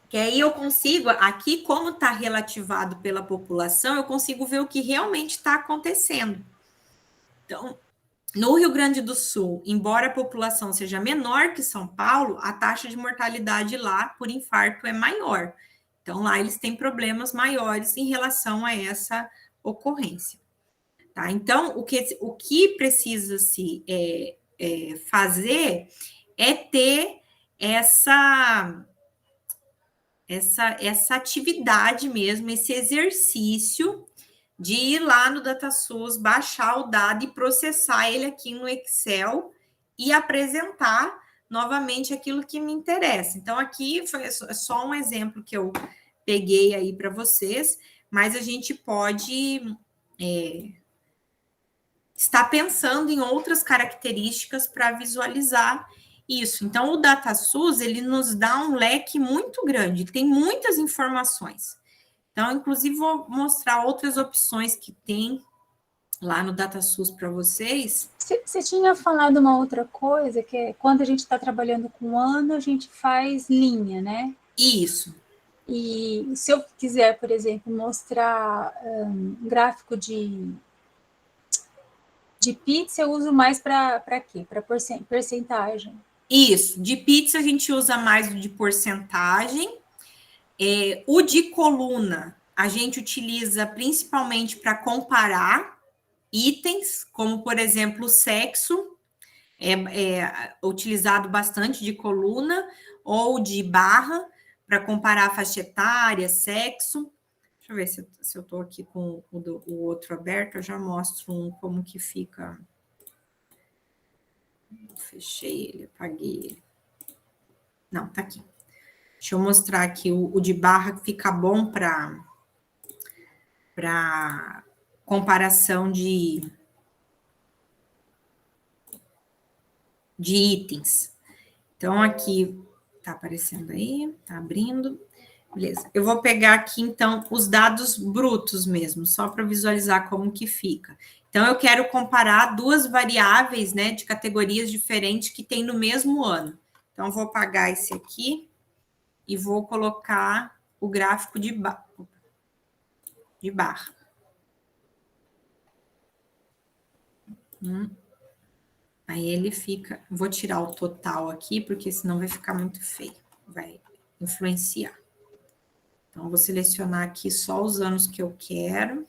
Que aí eu consigo, aqui, como está relativado pela população, eu consigo ver o que realmente está acontecendo. Então, no Rio Grande do Sul, embora a população seja menor que São Paulo, a taxa de mortalidade lá por infarto é maior. Então, lá eles têm problemas maiores em relação a essa ocorrência. Tá? Então, o que precisa se fazer é ter essa atividade mesmo, esse exercício de ir lá no DataSUS, baixar o dado e processar ele aqui no Excel e apresentar novamente aquilo que me interessa. Então, aqui foi só um exemplo que eu peguei aí para vocês, mas a gente pode estar pensando em outras características para visualizar isso. Então, o DataSUS, ele nos dá um leque muito grande, tem muitas informações. Então, inclusive, vou mostrar outras opções que tem lá no DataSUS para vocês. Você tinha falado uma outra coisa, que é quando a gente está trabalhando com ano, a gente faz linha, né? Isso. E se eu quiser, por exemplo, mostrar um gráfico de pizza, eu uso mais para quê? Para porcentagem. Isso. De pizza, a gente usa mais o de porcentagem. O de coluna, a gente utiliza principalmente para comparar itens, como, por exemplo, o sexo, é utilizado bastante de coluna ou de barra, para comparar faixa etária, sexo. Deixa eu ver se eu estou aqui com o outro aberto, eu já mostro como que fica. Fechei ele, apaguei ele. Não, tá aqui. Deixa eu mostrar aqui o de barra, que fica bom para comparação de itens. Então, aqui, tá aparecendo aí, tá abrindo. Beleza. Eu vou pegar aqui, então, os dados brutos mesmo, só para visualizar como que fica. Então, eu quero comparar duas variáveis, né, de categorias diferentes que tem no mesmo ano. Então, eu vou apagar esse aqui e vou colocar o gráfico de barra. Aí ele fica... Vou tirar o total aqui, porque senão vai ficar muito feio. Vai influenciar. Então, eu vou selecionar aqui só os anos que eu quero.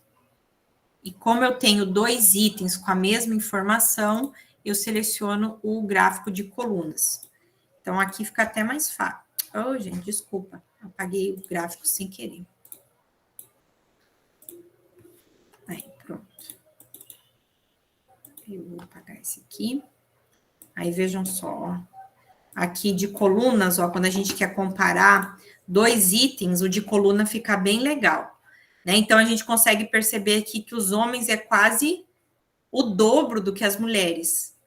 E como eu tenho 2 itens com a mesma informação, eu seleciono o gráfico de colunas. Então, aqui fica até mais fácil. Oh, gente, desculpa. Apaguei o gráfico sem querer. Aí, pronto. Eu vou apagar esse aqui. Aí, vejam só. Aqui de colunas, ó, quando a gente quer comparar 2 itens, o de coluna fica bem legal. Né? Então, a gente consegue perceber aqui que os homens é quase o dobro do que as mulheres.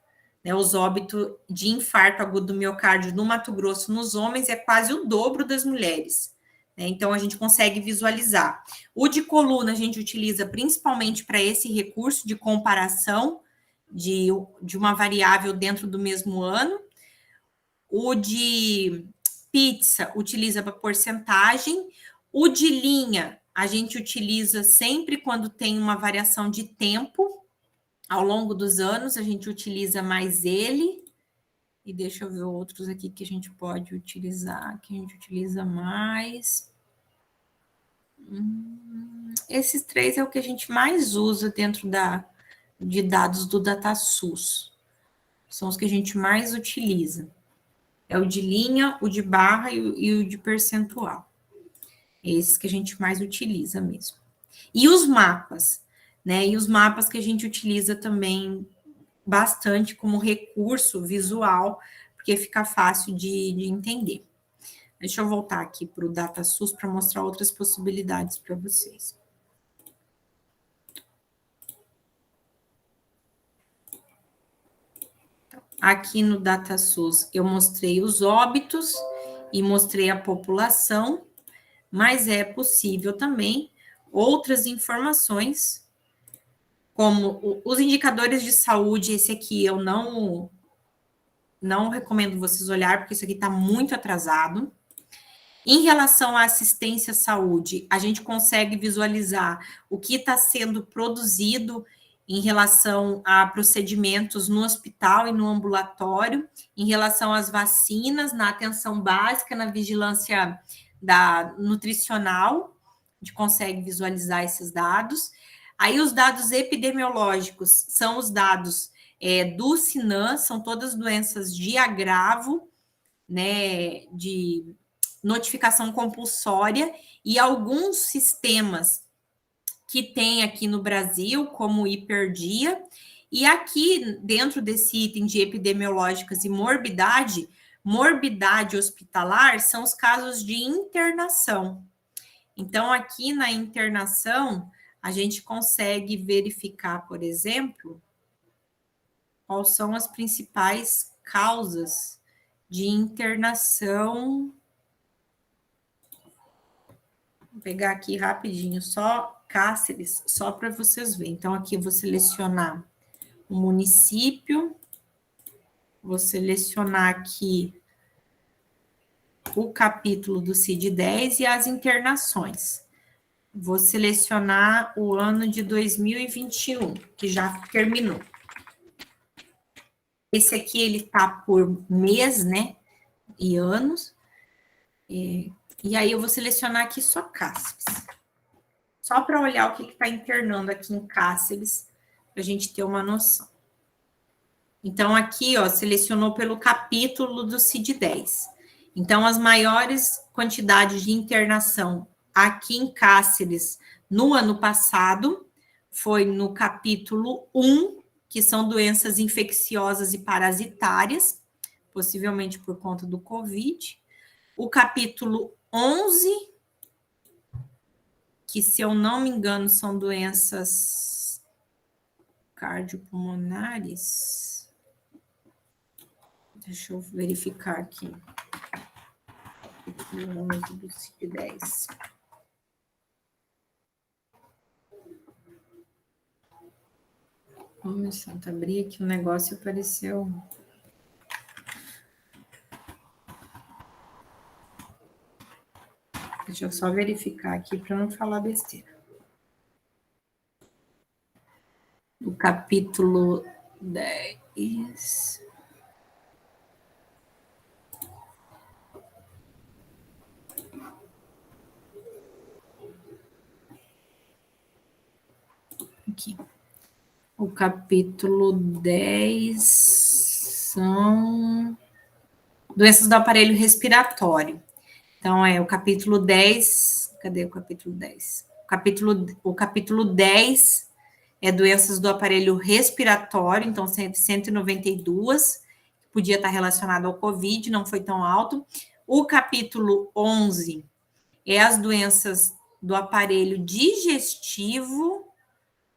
Né? Os óbitos de infarto agudo do miocárdio no Mato Grosso nos homens é quase o dobro das mulheres. Né? Então, a gente consegue visualizar. O de coluna a gente utiliza principalmente para esse recurso de comparação de uma variável dentro do mesmo ano. O de pizza utiliza para porcentagem. O de linha a gente utiliza sempre quando tem uma variação de tempo. Ao longo dos anos, a gente utiliza mais ele. E deixa eu ver outros aqui que a gente pode utilizar, que a gente utiliza mais. Esses 3 é o que a gente mais usa dentro de dados do DataSUS. São os que a gente mais utiliza. É o de linha, o de barra e o de percentual. Esses que a gente mais utiliza mesmo. E os mapas, né? E os mapas que a gente utiliza também bastante como recurso visual, porque fica fácil de entender. Deixa eu voltar aqui para o DataSUS para mostrar outras possibilidades para vocês. Aqui no DataSUS eu mostrei os óbitos e mostrei a população, mas é possível também outras informações, como os indicadores de saúde. Esse aqui eu não recomendo vocês olhar, porque isso aqui está muito atrasado. Em relação à assistência à saúde, a gente consegue visualizar o que está sendo produzido em relação a procedimentos no hospital e no ambulatório, em relação às vacinas, na atenção básica, na vigilância nutricional, a gente consegue visualizar esses dados. Aí os dados epidemiológicos são os dados do SINAM, são todas doenças de agravo, né, de notificação compulsória, e alguns sistemas que tem aqui no Brasil, como o Hiperdia, e aqui dentro desse item de epidemiológicas e morbidade hospitalar são os casos de internação. Então, aqui na internação, a gente consegue verificar, por exemplo, quais são as principais causas de internação. Vou pegar aqui rapidinho, só Cáceres, só para vocês verem. Então, aqui eu vou selecionar o município, vou selecionar aqui o capítulo do CID-10 e as internações. Vou selecionar o ano de 2021, que já terminou. Esse aqui, ele tá por mês, né, e anos. E aí, eu vou selecionar aqui só Cáceres. Só para olhar o que está internando aqui em Cáceres, para a gente ter uma noção. Então, aqui, ó, selecionou pelo capítulo do CID-10. Então, as maiores quantidades de internação aqui em Cáceres no ano passado foi no capítulo 1, que são doenças infecciosas e parasitárias, possivelmente por conta do Covid. O capítulo 11, que, se eu não me engano, são doenças cardiopulmonares. Deixa eu verificar aqui. Capítulo 11 do CID-10. Começando a abrir aqui o negócio, apareceu. Deixa eu só verificar aqui para não falar besteira. O capítulo 10. Aqui. O capítulo 10 são doenças do aparelho respiratório. Então, o capítulo 10. Cadê o capítulo 10? O capítulo 10 é doenças do aparelho respiratório, então 192, podia estar relacionado ao Covid, não foi tão alto. O capítulo 11 é as doenças do aparelho digestivo.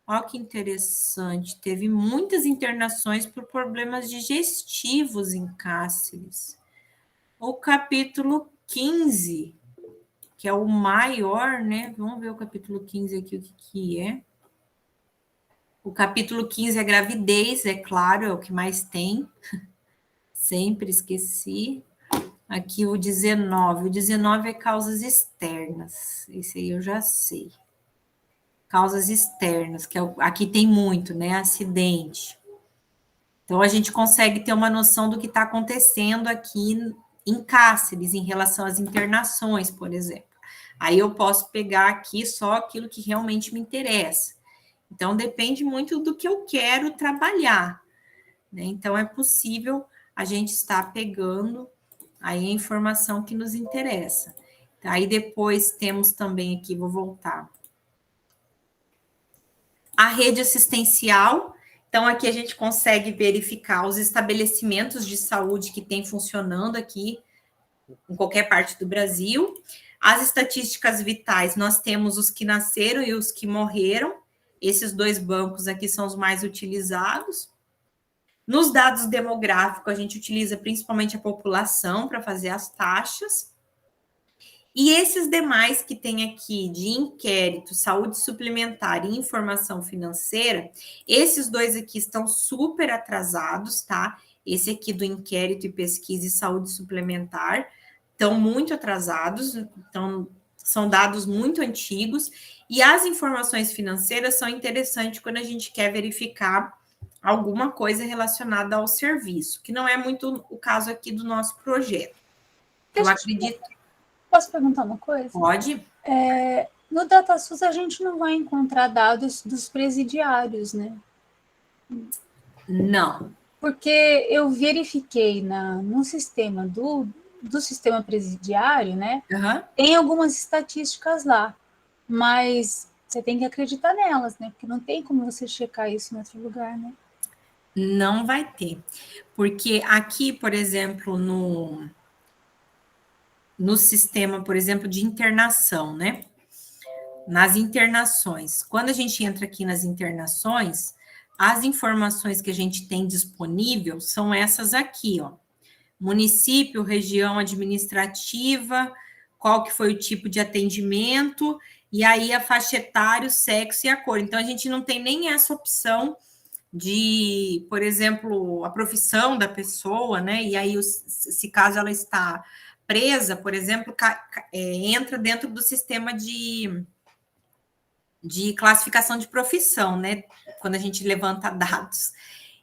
Olha que interessante, teve muitas internações por problemas digestivos em Cáceres. O capítulo 15, que é o maior, né? Vamos ver o capítulo 15 aqui, o que é. O capítulo 15 é gravidez, é claro, é o que mais tem. Sempre esqueci. Aqui o 19. O 19 é causas externas. Esse aí eu já sei. Causas externas, que aqui tem muito, né? Acidente. Então, a gente consegue ter uma noção do que está acontecendo aqui em Cáceres, em relação às internações, por exemplo. Aí eu posso pegar aqui só aquilo que realmente me interessa. Então, depende muito do que eu quero trabalhar, né? Então, é possível a gente estar pegando aí a informação que nos interessa. Aí, depois, temos também aqui, vou voltar. A rede assistencial. Então, aqui a gente consegue verificar os estabelecimentos de saúde que tem funcionando aqui em qualquer parte do Brasil. As estatísticas vitais, nós temos os que nasceram e os que morreram. Esses dois bancos aqui são os mais utilizados. Nos dados demográficos, a gente utiliza principalmente a população para fazer as taxas. E esses demais que tem aqui de inquérito, saúde suplementar e informação financeira, esses dois aqui estão super atrasados, tá? Esse aqui do inquérito e pesquisa e saúde suplementar estão muito atrasados, então são dados muito antigos. E as informações financeiras são interessantes quando a gente quer verificar alguma coisa relacionada ao serviço, que não é muito o caso aqui do nosso projeto. Eu acredito. Posso perguntar uma coisa? Pode. No DataSUS, a gente não vai encontrar dados dos presidiários, né? Não. Porque eu verifiquei no sistema do sistema presidiário, né? Uhum. Tem algumas estatísticas lá, mas você tem que acreditar nelas, né? Porque não tem como você checar isso em outro lugar, né? Não vai ter. Porque aqui, por exemplo, no sistema, por exemplo, de internação, né? Nas internações, quando a gente entra aqui nas internações, as informações que a gente tem disponível são essas aqui, ó. Município, região administrativa, qual que foi o tipo de atendimento, e aí a faixa etária, o sexo e a cor. Então, a gente não tem nem essa opção de, por exemplo, a profissão da pessoa, né? E aí, se caso ela está presa, por exemplo, entra dentro do sistema de classificação de profissão, né? Quando a gente levanta dados.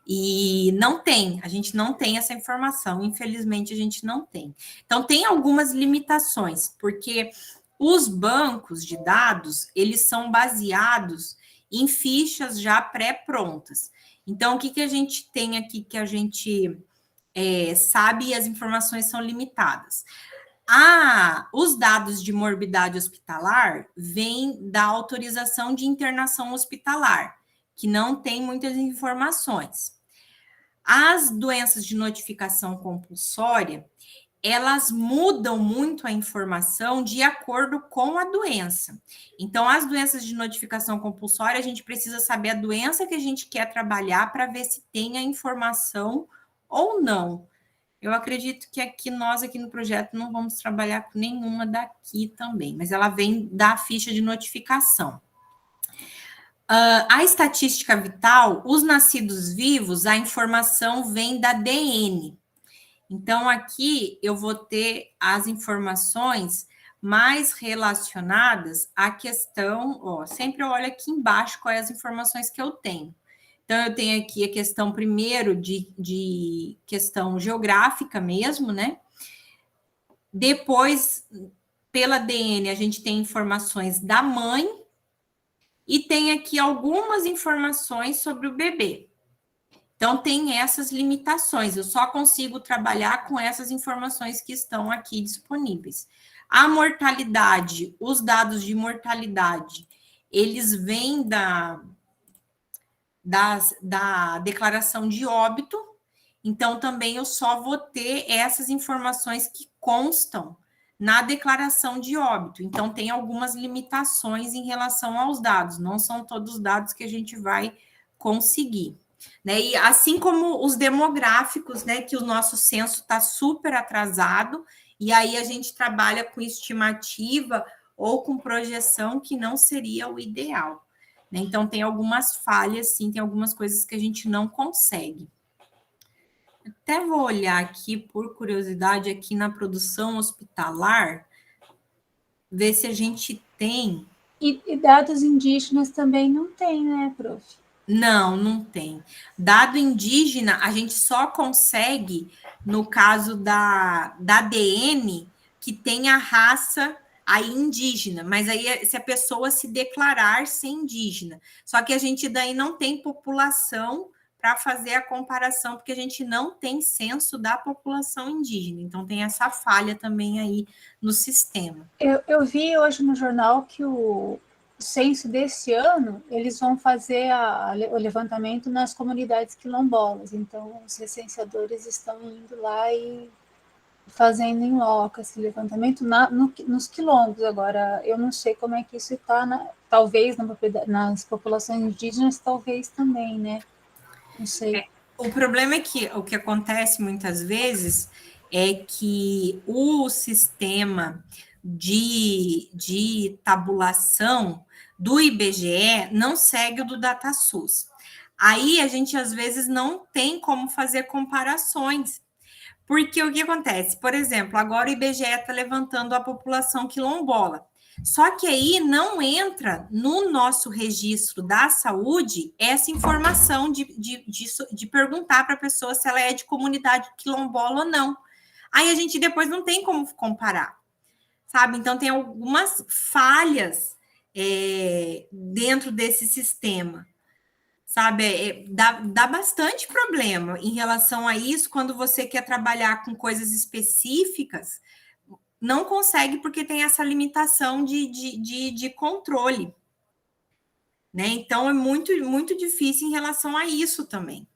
E não tem, a gente não tem essa informação, infelizmente a gente não tem. Então, tem algumas limitações, porque os bancos de dados, eles são baseados em fichas já pré-prontas. Então, o que a gente tem aqui que a gente sabe e as informações são limitadas? Os dados de morbidade hospitalar vêm da autorização de internação hospitalar, que não tem muitas informações. As doenças de notificação compulsória, elas mudam muito a informação de acordo com a doença. Então, as doenças de notificação compulsória, a gente precisa saber a doença que a gente quer trabalhar para ver se tem a informação ou não. Eu acredito que nós aqui no projeto não vamos trabalhar com nenhuma daqui também, mas ela vem da ficha de notificação. A estatística vital, os nascidos vivos, a informação vem da DN. Então, aqui eu vou ter as informações mais relacionadas à questão, ó, sempre eu olho aqui embaixo quais as informações que eu tenho. Então, eu tenho aqui a questão primeiro de questão geográfica mesmo, né? Depois, pela DN, a gente tem informações da mãe e tem aqui algumas informações sobre o bebê. Então, tem essas limitações. Eu só consigo trabalhar com essas informações que estão aqui disponíveis. A mortalidade, os dados de mortalidade, eles vêm da declaração de óbito. Então, também eu só vou ter essas informações que constam na declaração de óbito. Então, tem algumas limitações em relação aos dados. Não são todos os dados que a gente vai conseguir. Né? E assim como os demográficos, né, que o nosso censo está super atrasado, e aí a gente trabalha com estimativa ou com projeção que não seria o ideal. Né? Então, tem algumas falhas, sim, tem algumas coisas que a gente não consegue. Até vou olhar aqui, por curiosidade, aqui na produção hospitalar, ver se a gente tem... E dados indígenas também não tem, né, prof? Não tem. Dado indígena, a gente só consegue, no caso da DN, que tem a raça aí indígena, mas aí se a pessoa se declarar ser indígena. Só que a gente daí não tem população para fazer a comparação, porque a gente não tem censo da população indígena. Então, tem essa falha também aí no sistema. Eu vi hoje no jornal que o censo desse ano, eles vão fazer o levantamento nas comunidades quilombolas. Então, os recenseadores estão indo lá e fazendo em loco esse levantamento nos quilombos. Agora, eu não sei como é que isso está, talvez nas populações indígenas, talvez também, né? Não sei. O problema é que o que acontece muitas vezes é que o sistema de tabulação do IBGE não segue o do DataSUS. Aí a gente, às vezes, não tem como fazer comparações. Porque o que acontece? Por exemplo, agora o IBGE está levantando a população quilombola. Só que aí não entra no nosso registro da saúde essa informação de perguntar para a pessoa se ela é de comunidade quilombola ou não. Aí a gente depois não tem como comparar, sabe? Então tem algumas falhas dentro desse sistema, sabe? Dá bastante problema em relação a isso quando você quer trabalhar com coisas específicas. Não consegue porque tem essa limitação de controle. Né? Então, é muito, muito difícil em relação a isso também.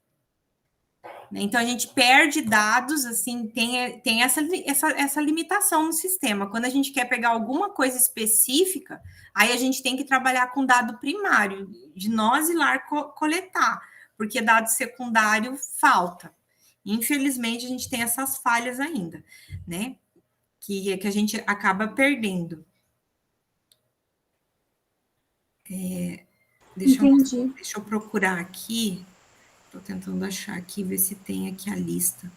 Né? Então, a gente perde dados, assim, tem essa limitação no sistema. Quando a gente quer pegar alguma coisa específica, aí a gente tem que trabalhar com dado primário, de nós ir lá coletar, porque dado secundário falta. Infelizmente, a gente tem essas falhas ainda, né? Que a gente acaba perdendo. Deixa eu procurar aqui. Estou tentando achar aqui, ver se tem aqui a lista.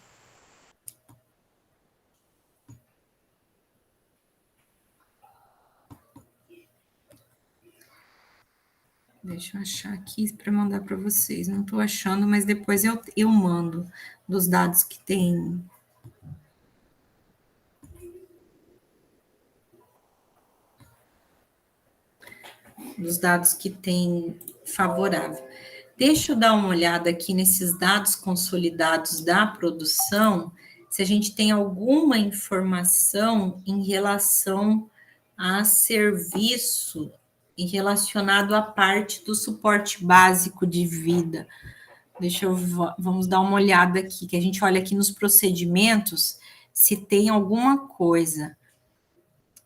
Deixa eu achar aqui para mandar para vocês. Não estou achando, mas depois eu mando dos dados que tem. Dos dados que tem favorável. Deixa eu dar uma olhada aqui nesses dados consolidados da produção, se a gente tem alguma informação em relação a serviço e relacionado à parte do suporte básico de vida. Vamos dar uma olhada aqui, que a gente olha aqui nos procedimentos, se tem alguma coisa.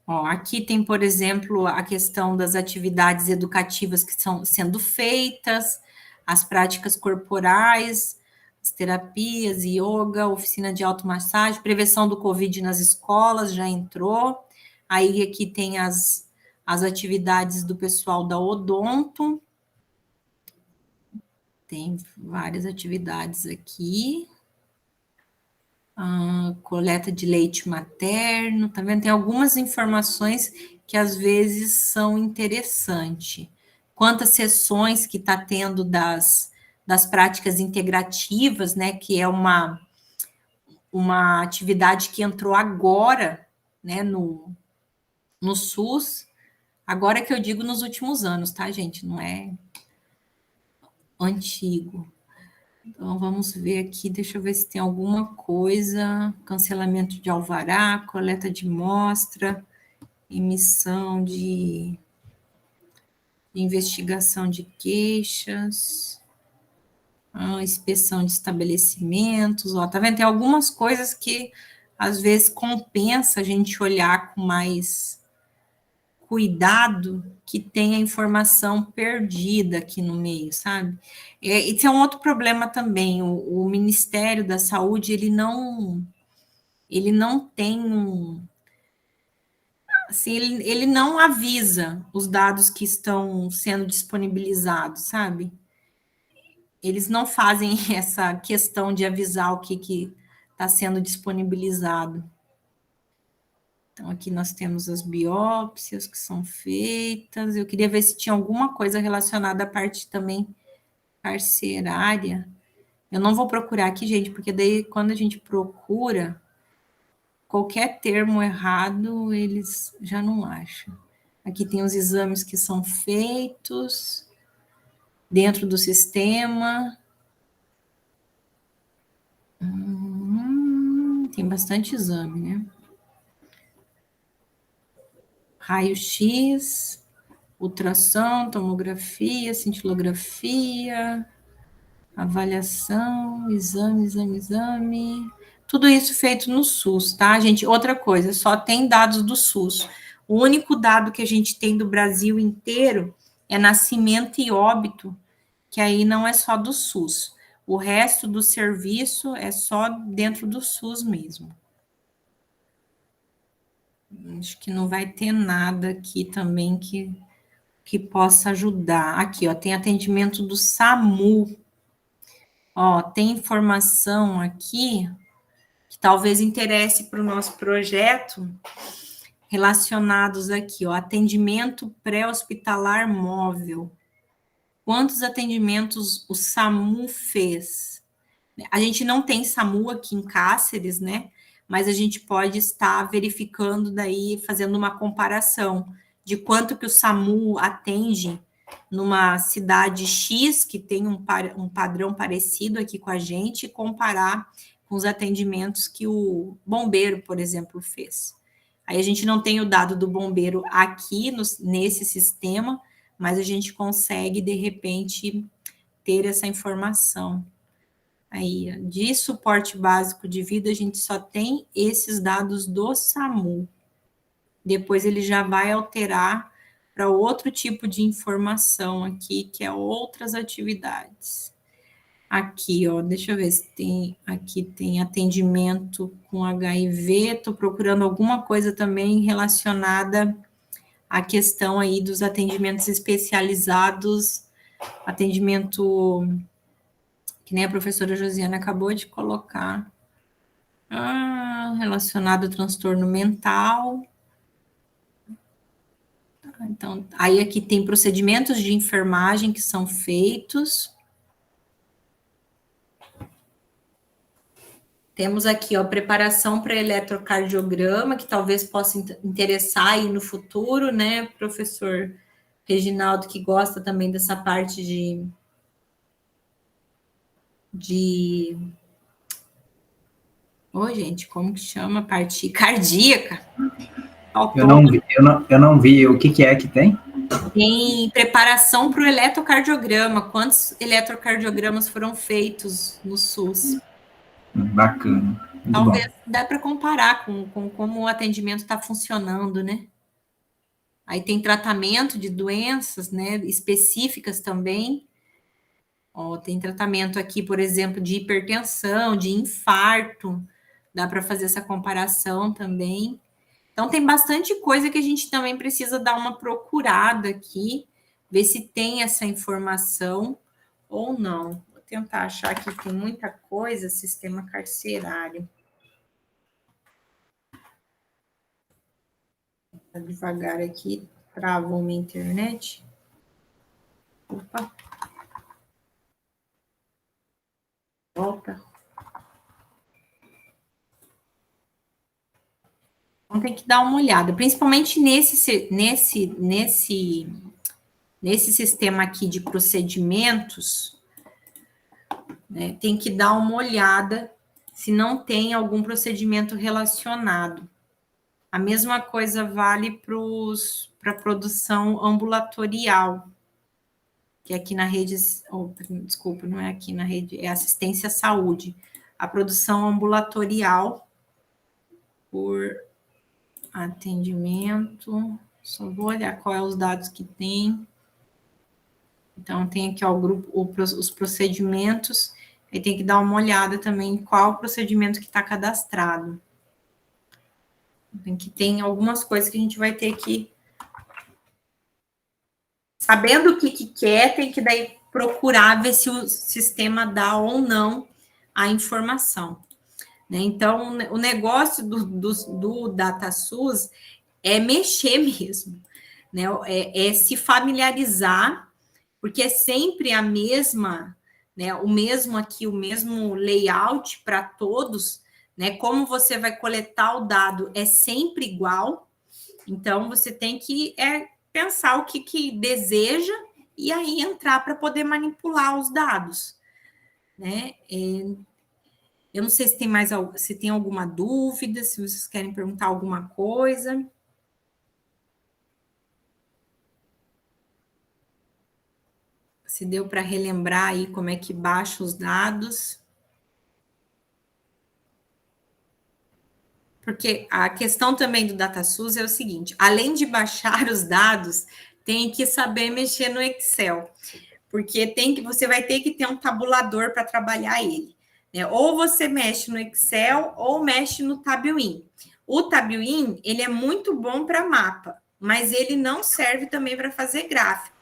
Ó, aqui tem, por exemplo, a questão das atividades educativas que estão sendo feitas, as práticas corporais, as terapias, yoga, oficina de automassagem, prevenção do Covid nas escolas, já entrou. Aí aqui tem as atividades do pessoal da Odonto. Tem várias atividades aqui. Coleta de leite materno, tá vendo? Tem algumas informações que às vezes são interessantes. Quantas sessões que está tendo das práticas integrativas, né? Que é uma atividade que entrou agora, né? No SUS. Agora que eu digo nos últimos anos, tá, gente? Não é antigo. Então, vamos ver aqui, deixa eu ver se tem alguma coisa. Cancelamento de alvará, coleta de amostra, emissão de investigação de queixas, inspeção de estabelecimentos. Ó, tá vendo? Tem algumas coisas que, às vezes, compensa a gente olhar com mais cuidado, que tem a informação perdida aqui no meio, sabe? Esse é um outro problema também. O Ministério da Saúde, ele não tem assim, ele não avisa os dados que estão sendo disponibilizados, sabe? Eles não fazem essa questão de avisar o que está sendo disponibilizado. Então, aqui nós temos as biópsias que são feitas. Eu queria ver se tinha alguma coisa relacionada à parte também carcerária. Eu não vou procurar aqui, gente, porque daí quando a gente procura, qualquer termo errado, eles já não acham. Aqui tem os exames que são feitos dentro do sistema. Tem bastante exame, né? Raio-X, ultrassom, tomografia, cintilografia, avaliação, exame. Tudo isso feito no SUS, tá, gente? Outra coisa, só tem dados do SUS. O único dado que a gente tem do Brasil inteiro é nascimento e óbito, que aí não é só do SUS. O resto do serviço é só dentro do SUS mesmo. Acho que não vai ter nada aqui também que possa ajudar. Aqui, ó, tem atendimento do SAMU. Ó, tem informação aqui que talvez interesse para o nosso projeto, relacionados aqui, ó, atendimento pré-hospitalar móvel. Quantos atendimentos o SAMU fez? A gente não tem SAMU aqui em Cáceres, né? Mas a gente pode estar verificando daí, fazendo uma comparação de quanto que o SAMU atende numa cidade X, que tem um padrão parecido aqui com a gente, e comparar com os atendimentos que o bombeiro, por exemplo, fez. Aí a gente não tem o dado do bombeiro aqui nesse sistema, mas a gente consegue, de repente, ter essa informação. Aí, de suporte básico de vida, a gente só tem esses dados do SAMU. Depois ele já vai alterar para outro tipo de informação aqui, que é outras atividades. Aqui, ó, deixa eu ver se tem, aqui tem atendimento com HIV, estou procurando alguma coisa também relacionada à questão aí dos atendimentos especializados, atendimento... que nem a professora Josiana acabou de colocar, relacionado ao transtorno mental. Então, aí aqui tem procedimentos de enfermagem que são feitos. Temos aqui, ó, preparação para eletrocardiograma, que talvez possa interessar aí no futuro, né, professor Reginaldo, que gosta também dessa parte Oi, gente, como que chama? Parte cardíaca. Eu não vi. O que é que tem? Tem preparação para o eletrocardiograma. Quantos eletrocardiogramas foram feitos no SUS? Bacana. Talvez dá para comparar com como o atendimento está funcionando, né? Aí tem tratamento de doenças, né, específicas também. Ó, tem tratamento aqui, por exemplo, de hipertensão, de infarto. Dá para fazer essa comparação também. Então, tem bastante coisa que a gente também precisa dar uma procurada aqui, ver se tem essa informação ou não. Vou tentar achar aqui, tem muita coisa, sistema carcerário. Tá devagar aqui, travou minha internet. Opa. Volta. Então tem que dar uma olhada, principalmente nesse sistema aqui de procedimentos, né, tem que dar uma olhada se não tem algum procedimento relacionado. A mesma coisa vale para a produção ambulatorial, que aqui na rede, desculpa, não é aqui na rede, é assistência à saúde. A produção ambulatorial por atendimento, só vou olhar qual é os dados que tem. Então, tem aqui ó, o grupo, os procedimentos, aí tem que dar uma olhada também qual o procedimento que está cadastrado. Tem algumas coisas que a gente vai ter que, sabendo o que quer, tem que daí procurar ver se o sistema dá ou não a informação. Né? Então, o negócio do DataSUS é mexer mesmo, né? É se familiarizar, porque é sempre a mesma, né? O mesmo aqui, o mesmo layout para todos, né? Como você vai coletar o dado é sempre igual, então você tem que pensar o que deseja e aí entrar para poder manipular os dados, né? Eu não sei se tem alguma dúvida, se vocês querem perguntar alguma coisa. Se deu para relembrar aí como é que baixa os dados. Porque a questão também do DataSUS é o seguinte, além de baixar os dados, tem que saber mexer no Excel. Porque você vai ter que ter um tabulador para trabalhar ele. Né? Ou você mexe no Excel ou mexe no Tabuin. O Tabuin, ele é muito bom para mapa, mas ele não serve também para fazer gráfico.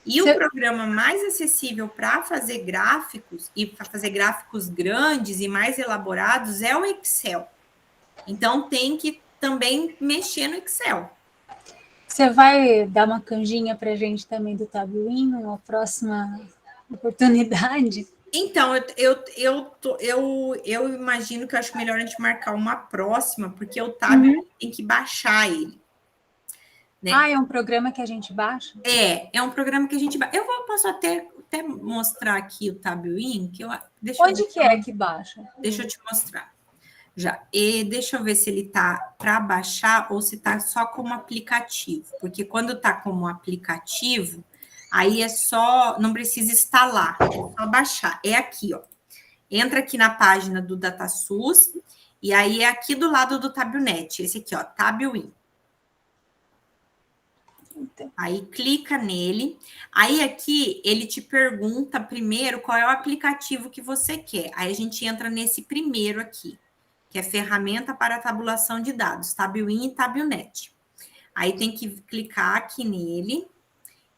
E o programa mais acessível para fazer gráficos, e para fazer gráficos grandes e mais elaborados, é o Excel. Então, tem que também mexer no Excel. Você vai dar uma canjinha para a gente também do Tabuin, numa próxima oportunidade? Então, eu imagino que eu acho melhor a gente marcar uma próxima, porque o Tabuin tem que baixar ele. Né? Ah, é um programa que a gente baixa? É um programa que a gente baixa. Posso até mostrar aqui o Tabuin. Onde que é que baixa? Deixa eu te mostrar. Já. E deixa eu ver se ele está para baixar ou se está só como aplicativo. Porque quando está como aplicativo, aí não precisa instalar, é só baixar. É aqui, ó. Entra aqui na página do DataSUS e aí é aqui do lado do Tabunet. Esse aqui, ó, Tabuin. Aí clica nele. Aí aqui ele te pergunta primeiro qual é o aplicativo que você quer. Aí a gente entra nesse primeiro aqui, que é ferramenta para tabulação de dados, Tabuin e Tabunet. Aí tem que clicar aqui nele,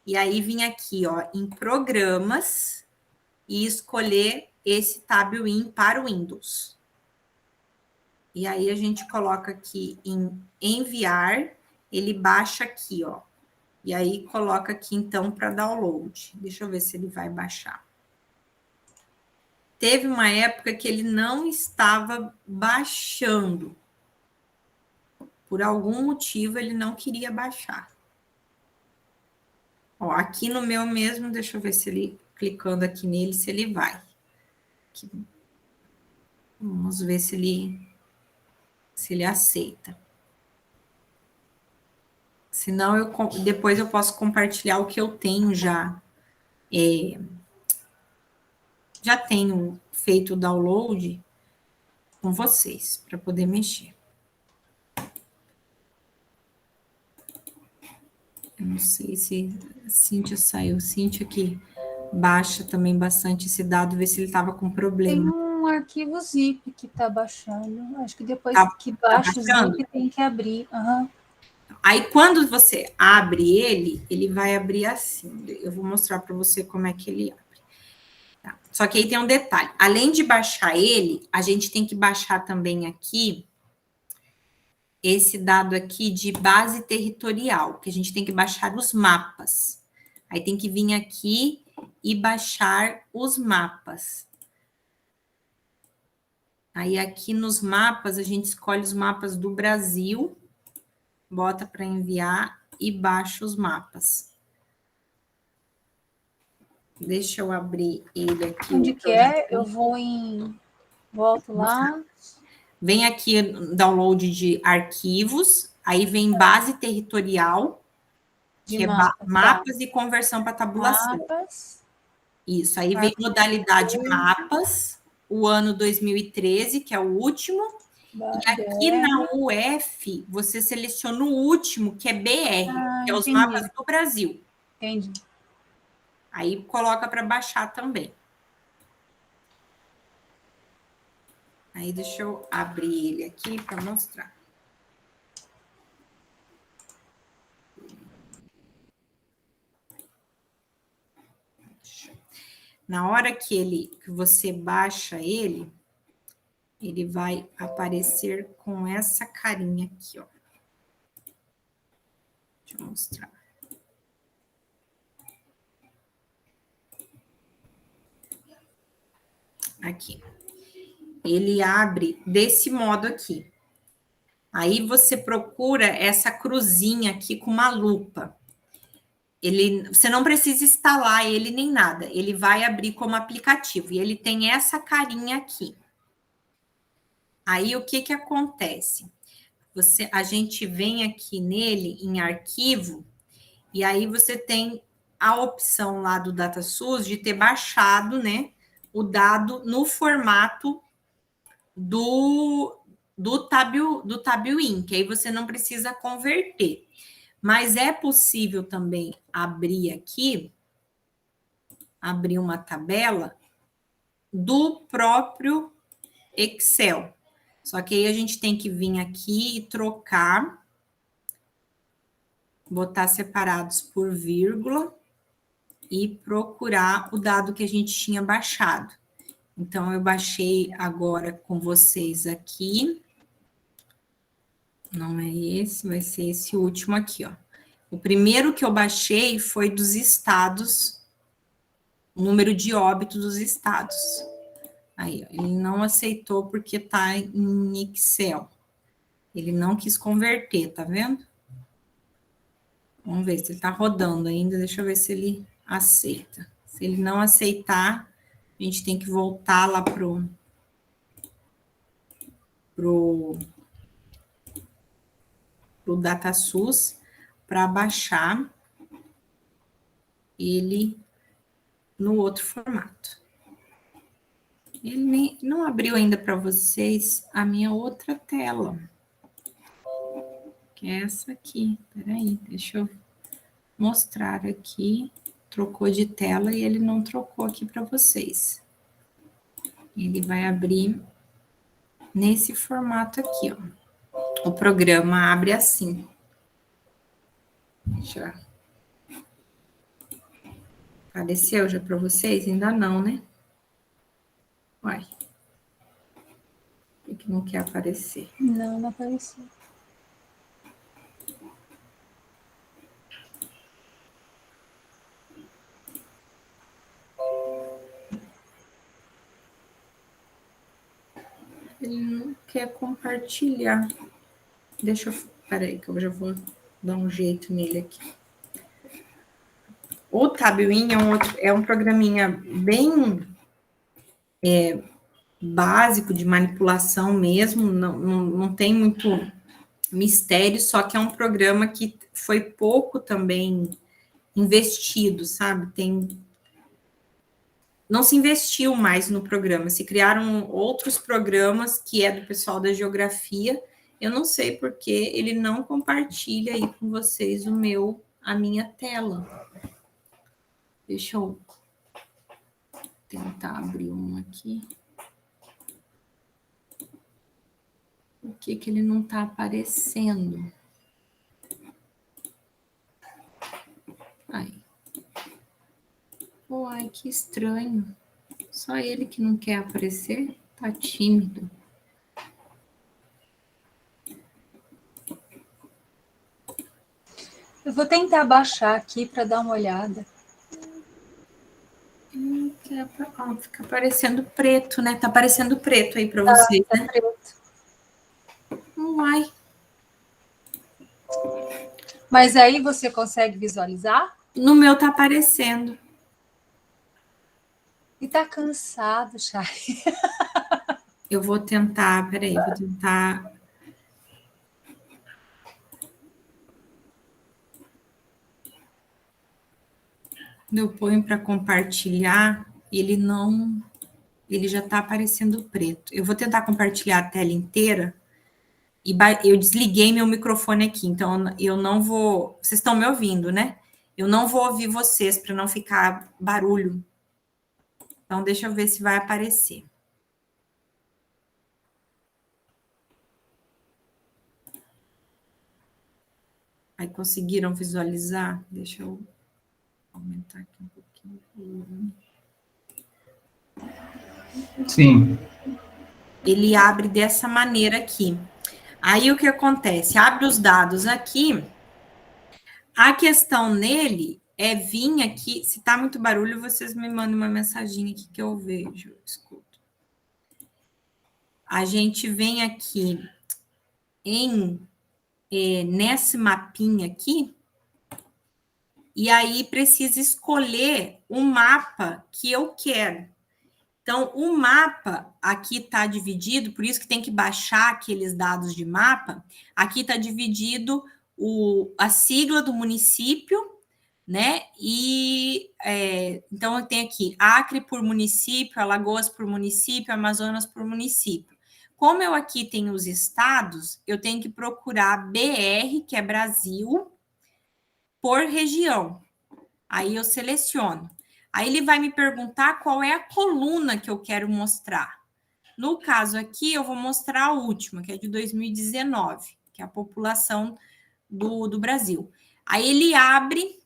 e aí vir aqui, ó, em programas, e escolher esse Tabuin para o Windows. E aí a gente coloca aqui em enviar, ele baixa aqui, ó. E aí coloca aqui, então, para download. Deixa eu ver se ele vai baixar. Teve uma época que ele não estava baixando. Por algum motivo, ele não queria baixar. Ó, aqui no meu mesmo, deixa eu ver se ele, clicando aqui nele, se ele vai. Aqui. Vamos ver se ele aceita. Senão, depois eu posso compartilhar o que eu tenho já. Já tenho feito o download com vocês, para poder mexer. Eu não sei se a Cíntia saiu. Cíntia que baixa também bastante esse dado, ver se ele estava com problema. Tem um arquivo zip que está baixando. Acho que depois que Tá baixa o baixando? zip tem que abrir. Uhum. Aí, quando você abre ele vai abrir assim. Eu vou mostrar para você como é que ele abre. Tá? Só que aí tem um detalhe. Além de baixar ele, a gente tem que baixar também aqui esse dado aqui de base territorial, que a gente tem que baixar os mapas. Aí tem que vir aqui e baixar os mapas. Aí aqui nos mapas, a gente escolhe os mapas do Brasil, bota para enviar e baixa os mapas. Deixa eu abrir ele aqui. Onde que é? Eu vou em... Volto lá. Vem aqui download de arquivos, aí vem base territorial, que é mapas e conversão para tabulação. Mapas. Isso, aí vem modalidade mapas, o ano 2013, que é o último, e aqui na UF, você seleciona o último, que é BR, que é os mapas do Brasil. Entendi. Aí coloca para baixar também. Aí deixa eu abrir ele aqui para mostrar. Na hora que você baixa ele vai aparecer com essa carinha aqui, ó. Deixa eu mostrar. Aqui. Ele abre desse modo aqui. Aí você procura essa cruzinha aqui com uma lupa. Você não precisa instalar ele nem nada. Ele vai abrir como aplicativo. E ele tem essa carinha aqui. Aí, o que acontece? A gente vem aqui nele, em arquivo, e aí você tem a opção lá do DataSUS de ter baixado, né, o dado no formato do Tabuin, que aí você não precisa converter. Mas é possível também abrir aqui, abrir uma tabela do próprio Excel. Só que aí a gente tem que vir aqui e trocar, botar separados por vírgula e procurar o dado que a gente tinha baixado. Então, eu baixei agora com vocês aqui. Não é esse, vai ser esse último aqui, ó. O primeiro que eu baixei foi dos estados, o número de óbito dos estados. Aí, ó, ele não aceitou porque tá em Excel. Ele não quis converter, tá vendo? Vamos ver se ele tá rodando ainda. Deixa eu ver se ele aceita. Se ele não aceitar, a gente tem que voltar lá pro DataSUS para baixar ele no outro formato. Ele não abriu ainda para vocês a minha outra tela, que é essa aqui. Peraí, deixa eu mostrar aqui. Trocou de tela e ele não trocou aqui para vocês. Ele vai abrir nesse formato aqui, ó. O programa abre assim. Deixa eu... Apareceu já para vocês? Ainda não, né? Uai. Por que não quer aparecer? Não, não apareceu. Ele não quer compartilhar. Deixa eu... Peraí, que eu já vou dar um jeito nele aqui. O Tabuin é um programinha bem básico de manipulação mesmo, não tem muito mistério, só que é um programa que foi pouco também investido, sabe? não se investiu mais no programa, se criaram outros programas que é do pessoal da geografia. Eu não sei porque ele não compartilha aí com vocês a minha tela. Deixa eu tentar abrir um aqui. Por que ele não está aparecendo? Ai. Uai, que estranho. Só ele que não quer aparecer? Tá tímido. Eu vou tentar baixar aqui para dar uma olhada. Fica aparecendo preto, né? Tá aparecendo preto aí para vocês, tá né? Preto. Uai. Mas aí você consegue visualizar? No meu tá aparecendo. E tá cansado, Chay. Eu vou tentar, peraí, vou tentar. Eu ponho para compartilhar, ele já está aparecendo preto. Eu vou tentar compartilhar a tela inteira e eu desliguei meu microfone aqui, então eu não vou. Vocês estão me ouvindo, né? Eu não vou ouvir vocês para não ficar barulho. Então, deixa eu ver se vai aparecer. Aí, conseguiram visualizar? Deixa eu aumentar aqui um pouquinho. Sim. Ele abre dessa maneira aqui. Aí, o que acontece? Abre os dados aqui. A questão nele é vir aqui. Se tá muito barulho, vocês me mandam uma mensagem aqui que eu vejo. Escuto. A gente vem aqui nesse mapinha aqui, e aí precisa escolher o mapa que eu quero. Então, o mapa aqui está dividido, por isso que tem que baixar aqueles dados de mapa. Aqui está dividido a sigla do município, né? E então eu tenho aqui Acre por município, Alagoas por município, Amazonas por município. Como eu aqui tenho os estados, eu tenho que procurar BR, que é Brasil, por região. Aí eu seleciono. Aí ele vai me perguntar qual é a coluna que eu quero mostrar. No caso aqui, eu vou mostrar a última, que é de 2019, que é a população do Brasil. Aí ele abre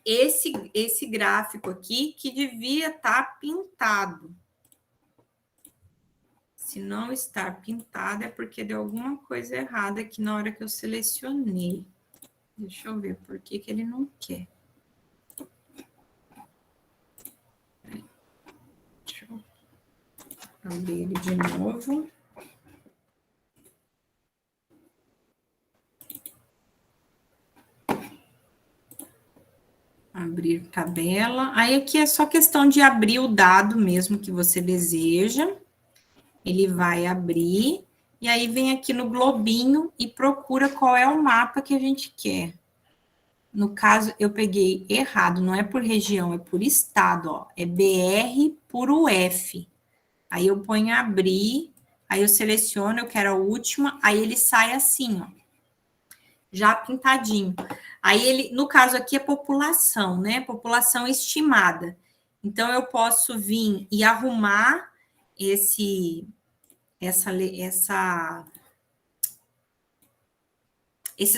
esse gráfico aqui, que devia estar pintado. Se não estar pintado, é porque deu alguma coisa errada aqui na hora que eu selecionei. Deixa eu ver por que ele não quer. Deixa eu abrir ele de novo. Abrir tabela. Aí aqui é só questão de abrir o dado mesmo que você deseja. Ele vai abrir. E aí vem aqui no globinho e procura qual é o mapa que a gente quer. No caso, eu peguei errado, não é por região, é por estado, ó. É BR por UF. Aí eu ponho abrir, aí eu seleciono, eu quero a última, aí ele sai assim, ó. Já pintadinho. Aí ele, no caso aqui, é população, né? População estimada. Então, eu posso vir e arrumar esses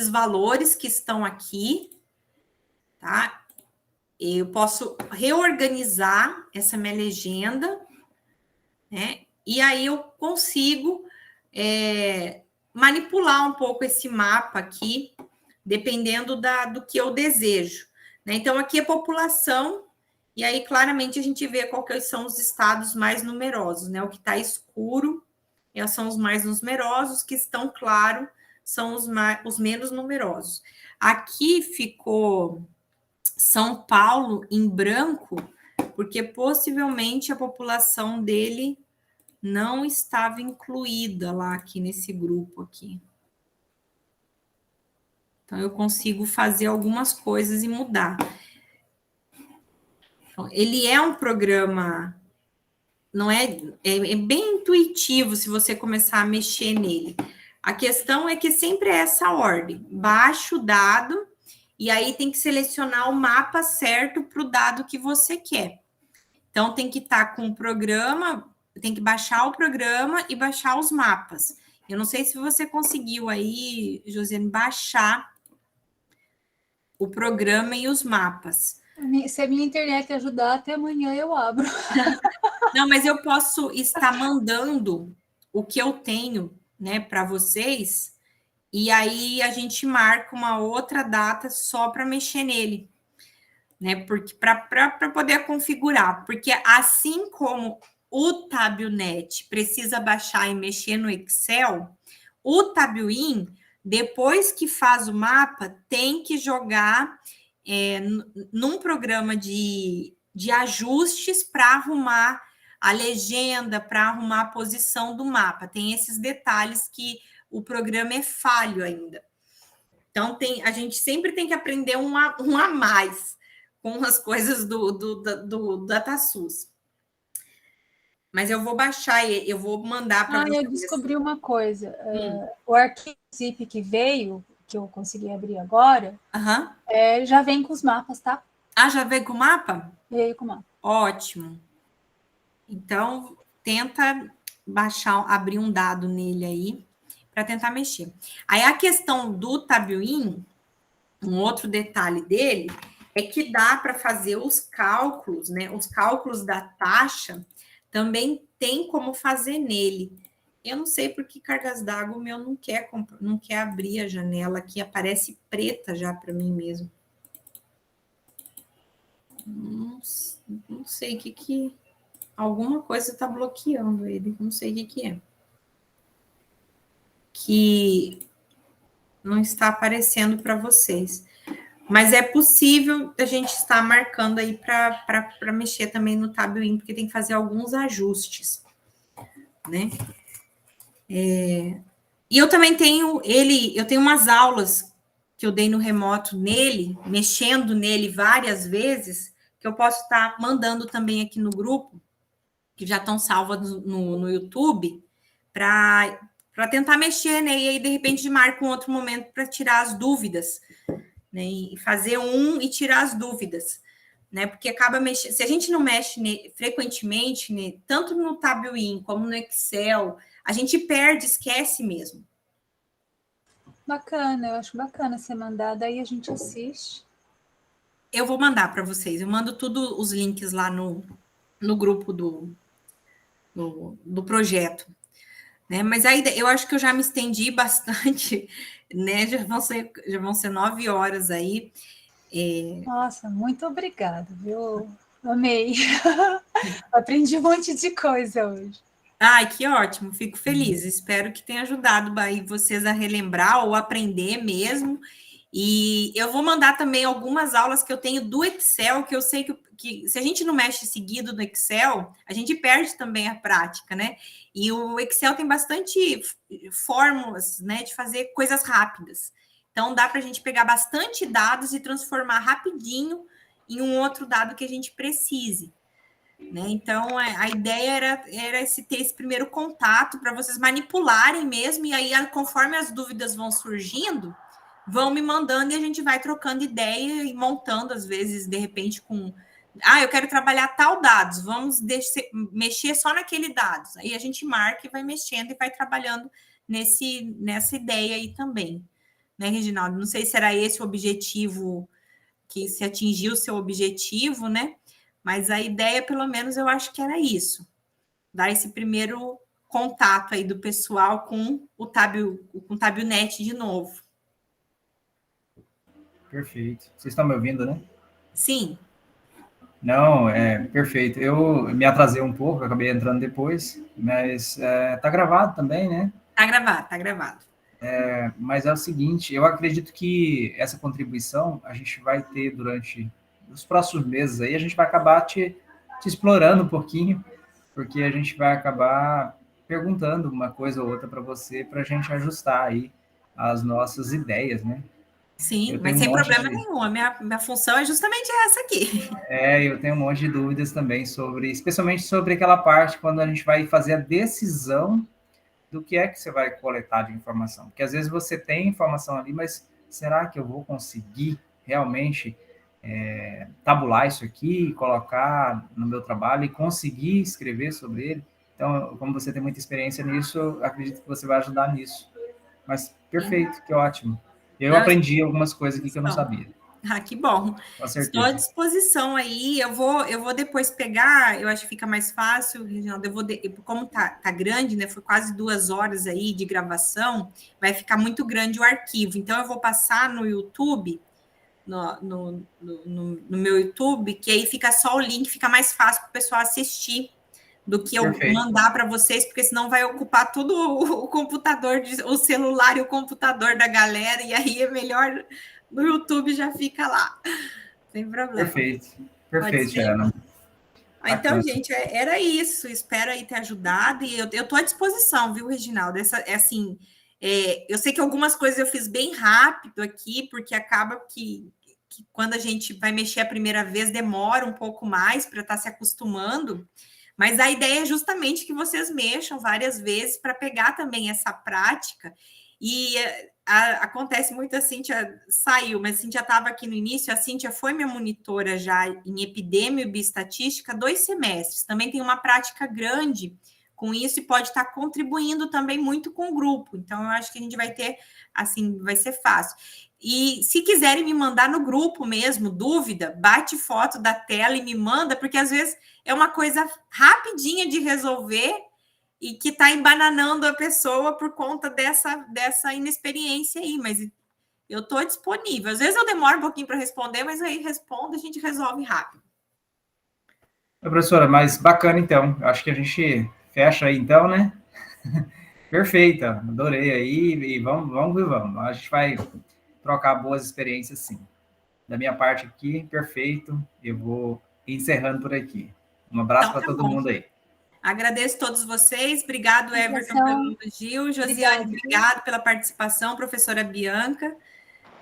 valores que estão aqui, tá? Eu posso reorganizar essa minha legenda, né? E aí eu consigo manipular um pouco esse mapa aqui, dependendo do que eu desejo, né? Então, aqui é população, e aí claramente a gente vê quais são os estados mais numerosos, né? O que está escuro são os mais numerosos, que estão claro são os menos numerosos. Aqui ficou São Paulo em branco, porque possivelmente a população dele não estava incluída lá aqui nesse grupo aqui. Então, eu consigo fazer algumas coisas e mudar. Ele é um programa, não é bem intuitivo se você começar a mexer nele. A questão é que sempre é essa ordem. Baixa o dado e aí tem que selecionar o mapa certo para o dado que você quer. Então, tem que estar com o programa, tem que baixar o programa e baixar os mapas. Eu não sei se você conseguiu aí, Josiane, baixar o programa e os mapas. Se a minha internet ajudar, até amanhã eu abro. Não, mas eu posso estar mandando o que eu tenho, né, para vocês, e aí a gente marca uma outra data só para mexer nele, né? Porque para poder configurar, porque assim como o Tabionet precisa baixar e mexer no Excel, o Tabwin, depois que faz o mapa, tem que jogar num programa de ajustes para arrumar a legenda, para arrumar a posição do mapa. Tem esses detalhes que o programa é falho ainda. Então, a gente sempre tem que aprender um a mais com as coisas do DataSUS. Mas eu vou baixar, eu vou mandar para vocês. Eu descobri uma coisa. O arquivo zip que veio, que eu consegui abrir agora, já vem com os mapas, tá? Ah, já veio com o mapa? Veio com o mapa. Ótimo. Então, tenta baixar, abrir um dado nele aí, para tentar mexer. Aí, a questão do Tabwin, um outro detalhe dele, é que dá para fazer os cálculos, né? Os cálculos da taxa também tem como fazer nele. Eu não sei por que cargas d'água o meu não quer abrir a janela aqui, aparece preta já para mim mesmo. Não sei o que... Alguma coisa está bloqueando ele, não sei o que é. Que não está aparecendo para vocês. Mas é possível a gente estar marcando aí para mexer também no Tabwin, porque tem que fazer alguns ajustes, né? E eu também tenho eu tenho umas aulas que eu dei no remoto nele, mexendo nele várias vezes, que eu posso estar mandando também aqui no grupo, que já estão salvas no YouTube, para tentar mexer, né? E aí, de repente, marca um outro momento para tirar as dúvidas, né? E fazer e tirar as dúvidas, né? Porque acaba mexendo. Se a gente não mexe frequentemente, né, tanto no Tabwin como no Excel, a gente perde, esquece mesmo. Bacana, eu acho bacana você mandar, daí a gente assiste. Eu vou mandar para vocês, eu mando tudo os links lá no grupo do projeto, né? Mas aí eu acho que eu já me estendi bastante, né? Já vão ser 9 horas aí. Nossa, muito obrigada, viu? Amei. Aprendi um monte de coisa hoje. Ai, que ótimo, fico feliz. Espero que tenha ajudado aí vocês a relembrar ou aprender mesmo. E eu vou mandar também algumas aulas que eu tenho do Excel, que eu sei que se a gente não mexe seguido no Excel, a gente perde também a prática, né? E o Excel tem bastante fórmulas, né, de fazer coisas rápidas. Então, dá para a gente pegar bastante dados e transformar rapidinho em um outro dado que a gente precise. Né? Então, a ideia era ter esse primeiro contato para vocês manipularem mesmo, e aí, conforme as dúvidas vão surgindo, vão me mandando e a gente vai trocando ideia e montando, às vezes, de repente, com... eu quero trabalhar tal dados, vamos mexer só naquele dados. Aí a gente marca e vai mexendo e vai trabalhando nessa ideia aí também. Né, Reginaldo? Não sei se era esse o objetivo, que se atingiu o seu objetivo, né? Mas a ideia, pelo menos, eu acho que era isso. Dar esse primeiro contato aí do pessoal com o Tabionet de novo. Perfeito. Vocês estão me ouvindo, né? Sim. Não, perfeito. Eu me atrasei um pouco, acabei entrando depois, mas tá gravado também, né? Tá gravado, tá gravado. Mas é o seguinte, eu acredito que essa contribuição a gente vai ter durante os próximos meses aí, a gente vai acabar te explorando um pouquinho, porque a gente vai acabar perguntando uma coisa ou outra para você, para a gente ajustar aí as nossas ideias, né? Sim, mas sem problema nenhum. A minha função é justamente essa aqui. Eu tenho um monte de dúvidas também especialmente sobre aquela parte quando a gente vai fazer a decisão do que é que você vai coletar de informação. Porque às vezes você tem informação ali, mas será que eu vou conseguir realmente tabular isso aqui, colocar no meu trabalho e conseguir escrever sobre ele? Então, como você tem muita experiência nisso, eu acredito que você vai ajudar nisso. Mas perfeito, que ótimo. Eu aprendi algumas coisas aqui que eu não sabia. Que bom. Com certeza. Estou à disposição aí. Eu vou depois pegar, eu acho que fica mais fácil, Reginaldo. Como tá grande, né? Foi quase 2 horas aí de gravação, vai ficar muito grande o arquivo. Então, eu vou passar no YouTube, no meu YouTube, que aí fica só o link, fica mais fácil para o pessoal assistir do que eu mandar para vocês, porque senão vai ocupar tudo o computador, o celular e o computador da galera, e aí é melhor no YouTube, já fica lá, sem problema. Perfeito, Ana. Então, gente, era isso, espero aí ter ajudado, e eu estou à disposição, viu, Reginaldo? Eu sei que algumas coisas eu fiz bem rápido aqui, porque acaba que quando a gente vai mexer a primeira vez, demora um pouco mais para estar se acostumando. Mas a ideia é justamente que vocês mexam várias vezes para pegar também essa prática. E acontece muito, a Cíntia saiu, mas a Cíntia estava aqui no início. A Cíntia foi minha monitora já em epidemia e bioestatística 2 semestres. Também tem uma prática grande com isso e pode estar contribuindo também muito com o grupo. Então, eu acho que a gente vai ter, assim, vai ser fácil. E se quiserem me mandar no grupo mesmo, dúvida, bate foto da tela e me manda, porque às vezes é uma coisa rapidinha de resolver e que está embananando a pessoa por conta dessa inexperiência aí, mas eu estou disponível. Às vezes eu demoro um pouquinho para responder, mas aí respondo, a gente resolve rápido. Professora, mas bacana então. Acho que a gente fecha aí então, né? Perfeito, adorei aí e vamos. A gente vai trocar boas experiências, sim. Da minha parte aqui, perfeito. Eu vou encerrando por aqui. Um abraço para todo mundo aí. Agradeço a todos vocês. Obrigado, Everton, pelo elogio. Josiane, obrigado pela participação. Professora Bianca.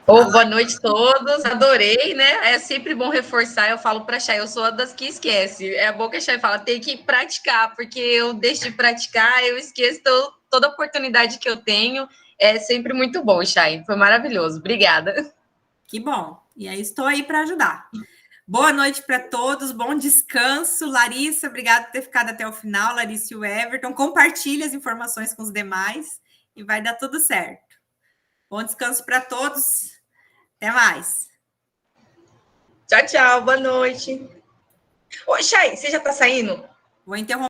Boa noite a todos. Adorei, né? É sempre bom reforçar. Eu falo para a Chay, eu sou uma das que esquece. É bom que a Chay fala, tem que praticar, porque eu deixo de praticar, eu esqueço toda oportunidade que eu tenho. É sempre muito bom, Chay. Foi maravilhoso. Obrigada. Que bom. E aí estou aí para ajudar. Boa noite para todos, bom descanso. Larissa, obrigada por ter ficado até o final. Larissa e o Everton, compartilhe as informações com os demais e vai dar tudo certo. Bom descanso para todos. Até mais. Tchau, tchau. Boa noite. Ô, Chay, você já está saindo? Vou interromper.